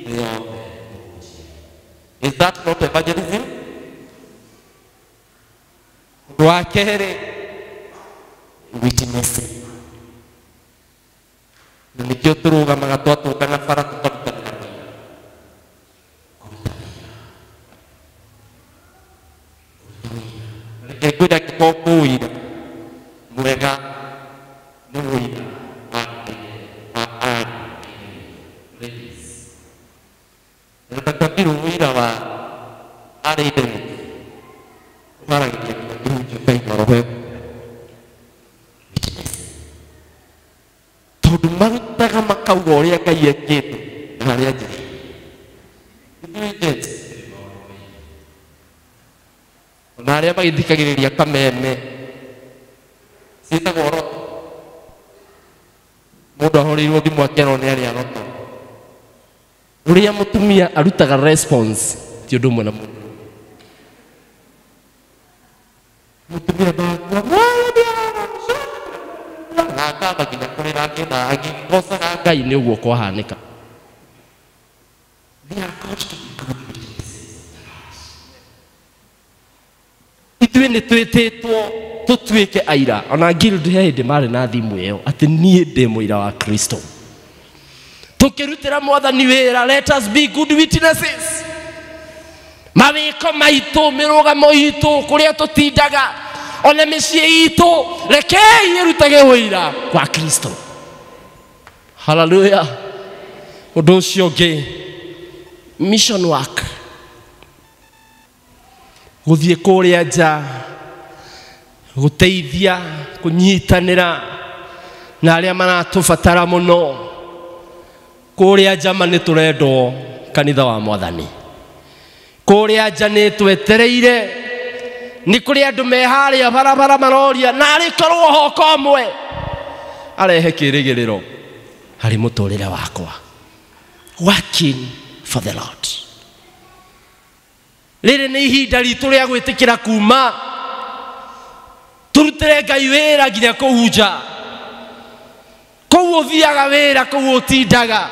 thĩ yothe. Is that not evangelism? Ũndũ wa kerĩ witnessing. Na nĩkĩo tũrũgamaga twatũngana bara tũkarutanĩra reke ngwĩra angĩkorwo kũũira mwega nĩ wũira wa ladies. Reka twambĩrwo wũira wa arĩndĩ waragĩria kĩhunjio Ngai marohe tondũ marutaga makauga ũrĩa Ngai ekĩte na harĩa njĩra. Ona arĩa magĩthikagĩrĩria kameme ciĩtagwo roto, mũndũ ahoreirwo thimũ akerwo nĩ arĩa roto. Ũrĩa mũtumia arutaga response ti ũndũ ũmwe na mũndũ. Mũtumia ndakua na akamba nginya kũrĩra ngĩna agĩgocaga Ngai nĩ ũguo kwahanĩka. Ithuĩ nĩ twĩtĩtwo tũtuĩke aira. Ona Guild he hĩndĩ marĩ na thimũ ĩyo atĩ niĩ ndĩ mũira wa Kristo. Tũkĩrutĩra Mwathani wĩra, let us be good witnesses. Mawĩko maitũ, mĩrũgamo itũ, kũrĩa tũtindaga, ona mĩciĩ itũ, rekei ĩrutage wĩra wa Kristo. Hallelujah. Ũndũ ũcio ũngĩ, mission work. Gũthiĩ kũrĩa nja, gũteithia, kũnyitanĩra na arĩa maratũbatara mũno. Kũrĩa nja nĩ tũrendwo kanitha wa Mwathani. Kũrĩa nja nĩ twetereire, nĩ kũrĩ andũ meharĩa barabara maroria narĩ korwo ho komwe arehe kĩrĩgĩrĩro harĩ mũtũrĩre wakwa. Working for the Lord. Rĩrĩ nĩ ihinda ritũ rĩa gwĩtĩkĩra kuma tũrutĩre Ngai wĩra nginya kũhunja. Kũu ũthiaga wĩra, kũu ũtindaga.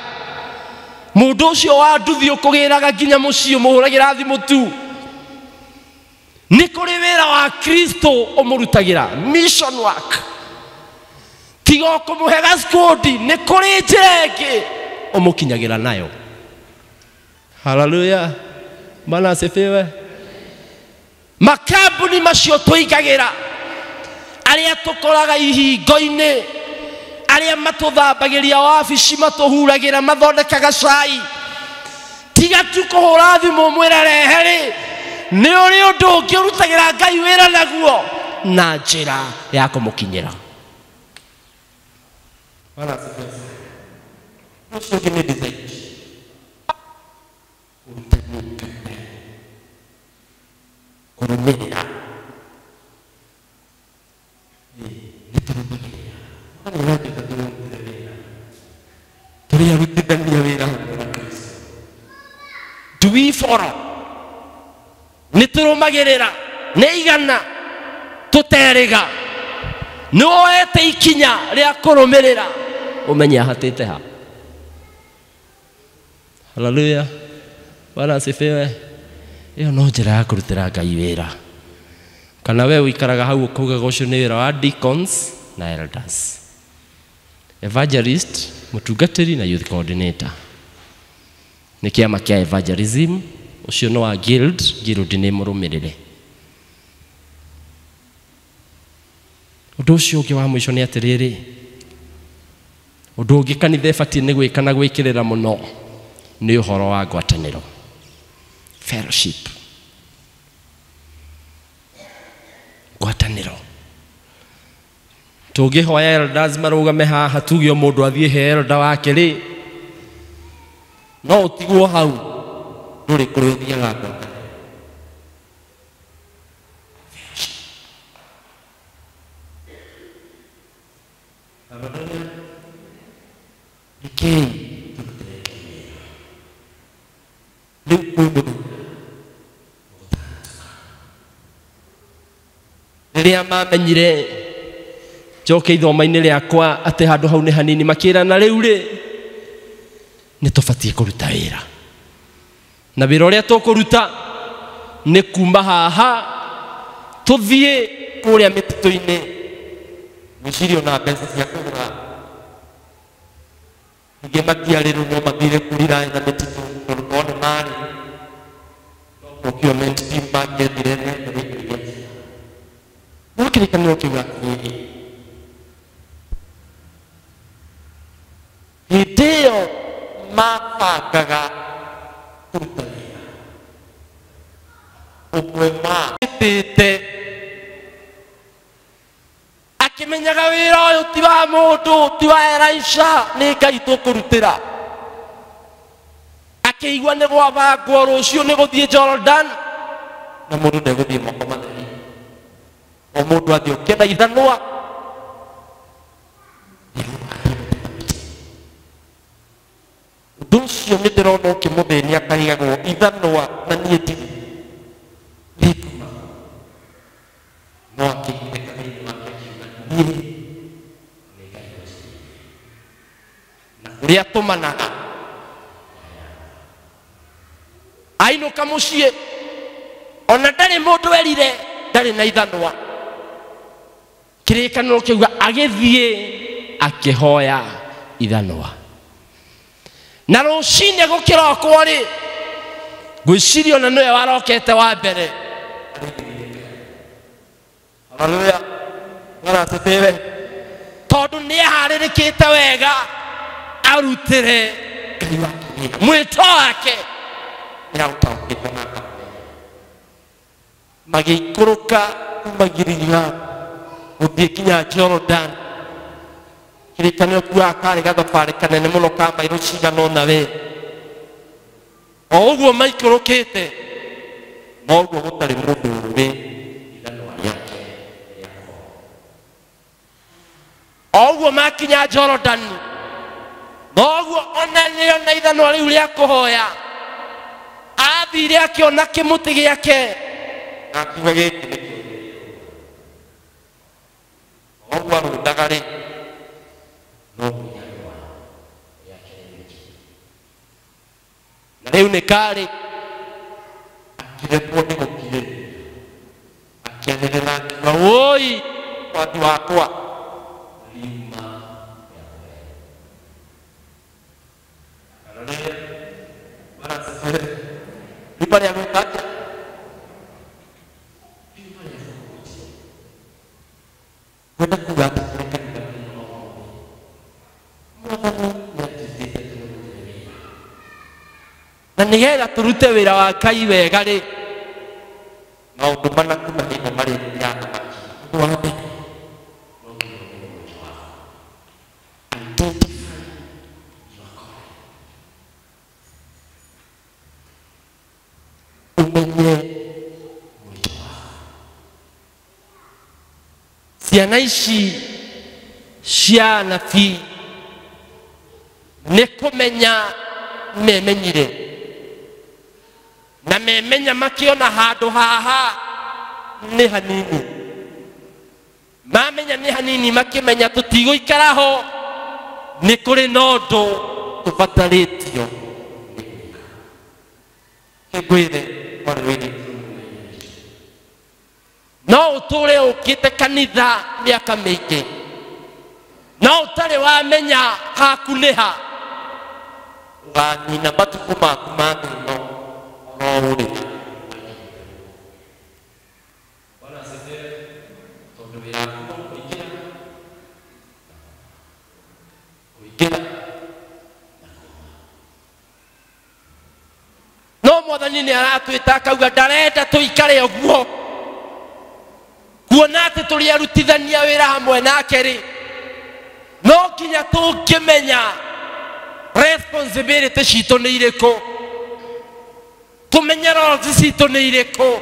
Mũndũ ũcio wa nduthi ũkũgĩraga nginya mũciĩ ũmũhũragĩra thimũ tu. Nĩ kũrĩ wĩra wa Kristo ũmũrutagĩra, mission work. Tiga kũmũhe gaskoti, nĩ kũrĩ njĩra ĩngĩ ũmũkinyagĩra nayo. Hallelujah. Bwana asifiwe. Makambuni macio tũingagĩra, arĩa tũkoraga ihingo-inĩ, arĩa matũthambagĩria wabici, matũhuragĩra, mathondekaga cai. Tiga tu kũhũra thimũ mwĩra rehe-rĩ, nĩ ũrĩ ũndũ ũngĩ ũrutagĩra Ngai wĩra naguo na njĩra ya kũmũkinyĩra. Bwana asifiwe. Ũcio ũngĩ nĩ design. Kũrũmĩrĩra. Tũrĩ arutithania wĩra hamwe na Kristo. Do we follow? Nĩ tũrũmagĩrĩra, nĩ igana tũterĩga. Nĩ woete ikinya rĩa kũrũmĩrĩra, ũmenye ahatĩte ha. Hallelujah. Bwana asifiwe. Ĩyo no njĩra ya kũrutĩra Ngai wĩra. Kana we ũikaraga hau ũkaugaga ũcio nĩ wĩra wa deacons na elders, evangelist, mũtungatĩri na youth coordinator. nĩ kĩama kĩa evangelism. Ũcio nĩ wa guild nĩ mũrũmĩrĩre. Ũndũ ũcio ũngĩ wa mũico nĩ atĩrĩrĩ, ũndũ ũngĩ kanitha ĩbatiĩ nĩ gwĩka na gwĩkĩrĩra mũno nĩ ũhoro wa ngwatanĩro, fellowship. Ngwatanĩro. Tũngĩhoya elders marũgame haha tuge mũndũ athiĩ he elder wake rĩ, no ũtigwo hau ndũrĩ kũrĩa ũthiaga ngwatanĩro. Rĩrĩa mamenyire njoke ithomo-inĩ rĩakwa atĩ handũ hau nĩ hanini, makĩrana rĩu rĩ nĩ tũbatiĩ kũruta wĩra, na wĩra ũrĩa tũkũruta nĩ kuma haha tũthiĩ kũrĩa mĩtitũ-inĩ, gwĩciria ona mbeca cia kũgũra ingĩ matiarĩrwo no mathire kũrira na mĩtitũ kũruta nĩ marĩ procurement team mangĩethire no kĩrĩkanĩro kĩuga atĩrĩrĩ, hĩndĩ ĩyo mabangaga kũruta wĩra, ũmwe matĩte akĩmenyaga wĩra ũyũ ti wa mũndũ, ti wa Elisha, nĩ Ngai tũkũrutĩra. Akĩigua nĩ gwabangwo rũciũ nĩ gũthiĩ Jordan, na mũndũ ndegũthiĩ moko matheri, o mũndũ athiĩ ũkĩenda ithanwa. Ũndũ ũcio nĩ ndĩrona ũkĩmũthĩnia akarigagwo ithanwa, na niĩ ndirĩ rituma no akĩigua kanitha wake akiuga niĩ nĩ Ngai ũcio na ũrĩa tũmanaga ainũka mũciĩ ona ndarĩ mũndũ erire ndarĩ na ithanwa. Kĩrĩkanĩro kĩuga agĩthiĩ akĩhoya ithanwa, na rũcinĩ gũkĩrokwo rĩ, ngwĩciria ona nĩwe warokete wa mbere. Haleluya, Bwana asifiwe. Tondũ nĩ aharĩrĩkĩte wega arutĩre Ngai wake mwĩto wake, nĩ aũtaũkĩte na magĩikũrũka magĩriga gũthiĩ kinya Jordan. Kĩrĩkanĩro kiuga karĩ gathabarĩ kanene mũno ka mairũ cigana ũna we, o ũguo maikũrũkĩte noguo gũtarĩ mũndũ ũĩ ithanwa rĩake, o ũguo makinya Jordan noguo ona nĩona ithanwa rĩu rĩa kũhoya. Athire akĩona kĩmũtĩ gĩake na akiuga gĩkĩ nĩ ũguo arũndaga rĩ, na rĩu nĩ karĩ akĩrepwo nĩ gũkirĩ, akĩanĩrĩra akiuga woi mwathi wakwa rima rima rĩa gwĩka atĩa, kwenda kuga atĩ na nĩgetha tũrute wĩra wa Ngai wega rĩ, maũndũ mana kuma hĩndĩ marĩ ya thamaki. Ũndũ wa mbere umenye mwĩto waku. Ciana ici cia anabii nĩ kũmenya memenyire, na memenya makĩona handũ haha nĩ hanini, mamenya nĩ hanini makĩmenya tũtigũikara ho, nĩ kũrĩ na ũndũ tũbatarĩtio ngwĩre mwarĩ wĩrĩ. No ũtũre ũkĩte kanitha mĩaka mĩingĩ, no ũtarĩ wamenya haku nĩ ha, uganina matuku maku ma thĩ ĩno oro ũrĩ. Tondũ wĩra waku no kũingĩra no Mwathani nĩ aratwĩta akauga ndarenda tũikare ũguo, kuona atĩ tũrĩ arutithania wĩra hamwe nake rĩ, no nginya tũngĩmenya responsibility citũ nĩ irĩkũ, tũmenye roles citũ nĩ irĩkũ.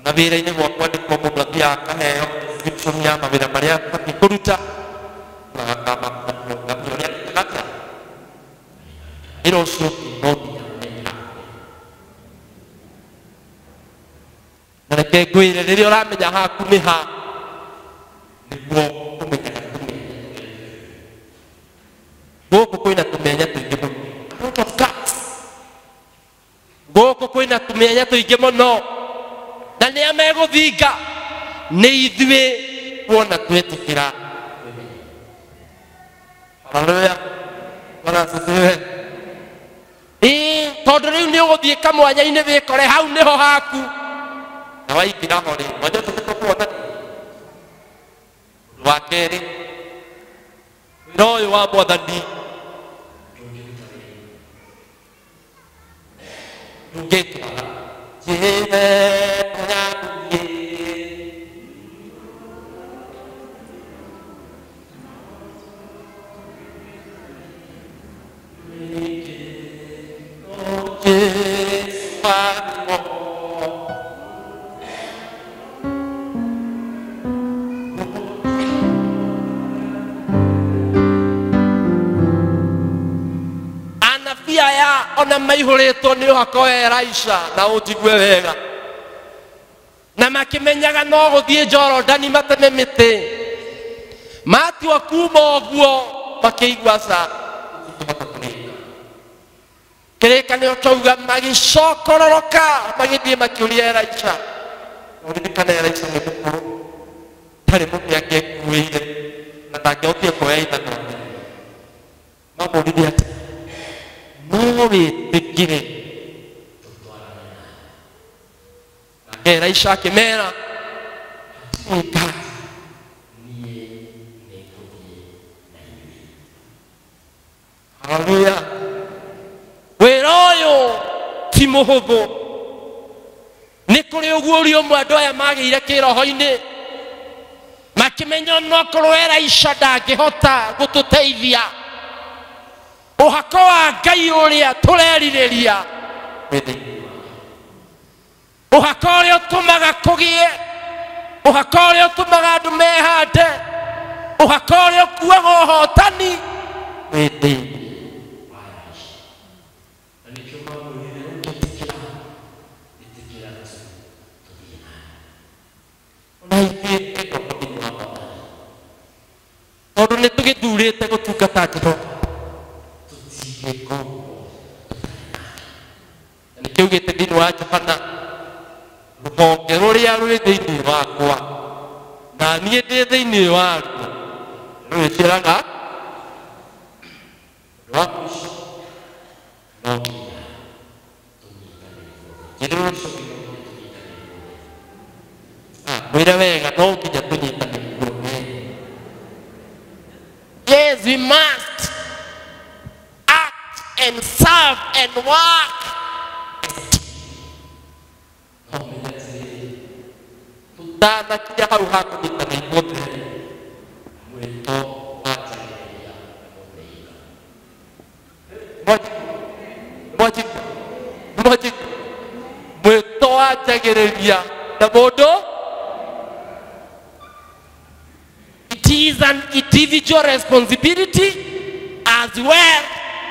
Na wĩra-inĩ gwakwa nĩkuo mũndũ athiaga akaheo description ya mawĩra marĩa abatiĩ kũruta na akamenya ũrĩa atagata wĩra ũcio no nginya ũmenya. Na reke ngwĩre rĩrĩa ũramenya haku nĩ ha nĩguo ũmenyaga tũmenya. Gũkũ kwĩna tũmenya tũingĩ mũno, gũkũ kwĩna tũmenya tũingĩ mũno, na nĩa megũthinga nĩ ithuĩ kuona twetĩkĩra. Haleluya, Bwana asifiwe. Tondũ rĩu nĩ ũgũthiĩ kamwanya-inĩ wĩkore hau nĩho haku, na waingĩra ho rĩ wanja tũkuona. Ũndũ wa kerĩ, wĩra ũyũ wa Mwathani ndũngĩtwara ona maihũrĩtwo nĩ ũhako wa Elisha na ũnjigue wega, na makĩmenyaga no gũthiĩ Jorodani mateme mĩtĩ, matua kuma ũguo makĩigua ca kĩrĩkanĩro kĩauga magĩcokororoka magĩthiĩ makĩũria Elisha. Ũririkane Elisha nĩ mũkũrũ, ndarĩ mũndũ angĩekuĩire na ndangĩhotire kuoya ithano. Mamũũririe atĩ no wĩtĩkire tũtwarane nawe. Elisha akĩmera niĩ nĩngũthiĩ na inyuĩ. Haleluya. Wĩra ũyũ ti mũhũthũ, nĩ kũrĩ ũguo ũrĩa ũmwe andũ aya magĩire kĩroho-inĩ makĩmenya onokorwo Elisha ndangĩhota gũtũteithia, ũhako wa Ngai ũrĩa tũrerirĩria ũhako ũrĩa ũtũmaga kũgĩe, ũhako ũrĩa ũtũmaga andũ mehande, ũhako ũrĩa ũkuaga ũhotani tondũ nĩ tũgĩthurĩte gũtungata Jehova. Nĩkĩo gĩtĩ thĩinĩ wa Johana, rũhonge rũrĩa rũrĩ thĩinĩ wakwa na niĩ ndĩ thĩinĩ waruo rwĩciaraga ũndũ wa mũico no nginya tũnyitanĩre. Mwĩre wega, no nginya tũnyitanĩre. Yes, we must act and serve and work. Tutana kija hau haku nitana imote mwito wachagereria moji mwito wachagereria na modo. It is an individual responsibility as well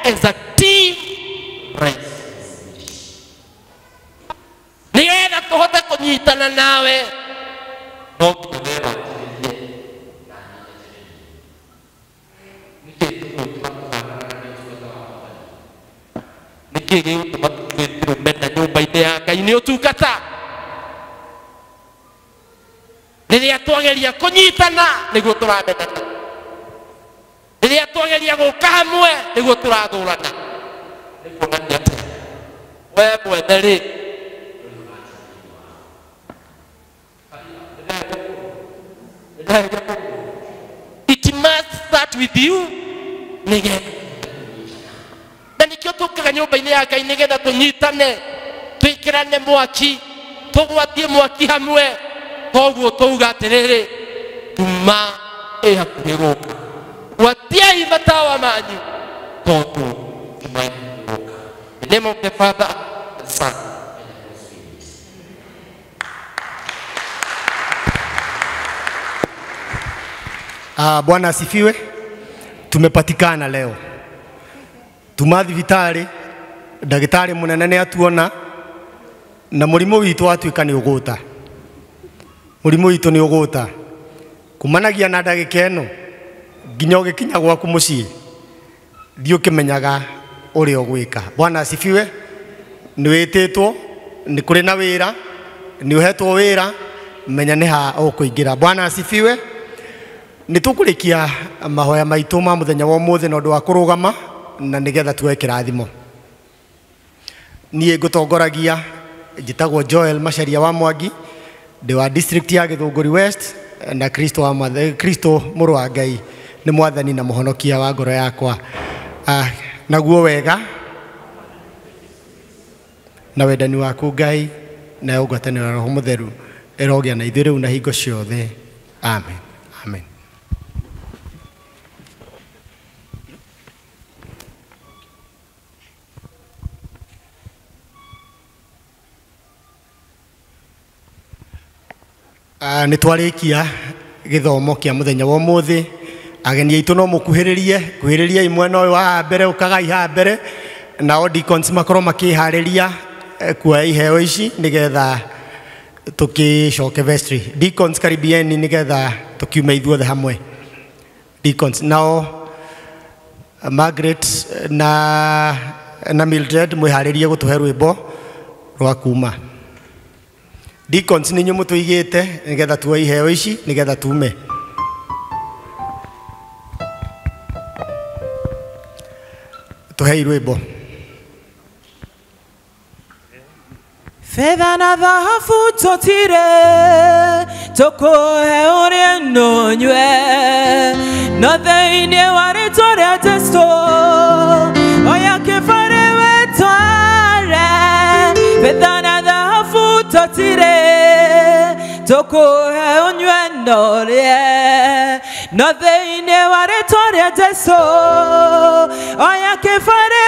as a team responsibility. Nigetha tuhote kunyitana nawe no nginya nĩkĩ gĩgũtũma tũmena nyũmba-inĩ ya Ngai nĩ ũtungata. Rĩrĩa twageria kũnyitana nĩguo tũramenana. riria twageria guka hamwe niguo turathurana nikuonania ati we mwene ri it must start with you nige na nikio tukaga nyumba-ini ya Ngai nigetha tunyitane twikirane mwaki tugwatie mwaki hamwe koguo tuuga atiriri tuma hakuhĩ gũka watiai matawa manyu tondu tuma gũka. In the name of the Father, the Son. Bwana asifiwe. Tumepatikana leo. Tumathi vitari ndagitari munene ni atuona na murimu witu atuika ni uguta. Murimu witu ni uguta. Kumanagia na ndagika ino nginya ugikinya gwaku mucii thio kimenyaga uri ogwika. Bwana asifiwe. Ni wititwo ni kuri na wira ni uhetwo wira menya ni ha ukuingira. Bwana asifiwe. Nitukurikia mahoya maitu ma muthenya wa umuthi na undu wa kurugama na nigetha tuwe kirathimo. Nie ngutongoragia njitagwo Joel Macharia wa Mwangi ndi wa district ya Githunguri West na Kristo wa Kristo muru wa Ngai ni mwathani na muhonokia wa ngoro yakwa. Naguo wega na wendani waku Ngai na ugwatanira Roho Mutheru erogia na ithuĩ rĩu na hingo ciothe. Amen. Amen. Nĩ twarikia githomo kia muthenya wa umuthi. Ageni aitu no mukuhiririe mwena uyu wa mbere ukagai ha mbere na deacons makorwo makihariria kuoya iheo ici nigetha tukicoke vestry. Deacons karibieni nigetha tukiume ithuothe hamwe. Deacons nao Margaret na Mildred mwiharirie gutuhe rwimbo rwa kuma. Deacons ninyu mutuigite nigetha tuoye iheo ici nigetha tume. Tuhei rwimbo. Fedha na dhahabu totire tukuhe urie nonywe no thĩinĩ wa rĩĩtwa rĩa Jesũ oya kĩbarĩ wĩtware. Fedha na dhahabu totire tukuhe unywe norie no thĩinĩ wa rĩĩtwa rĩa Jesũ oya kĩbarĩ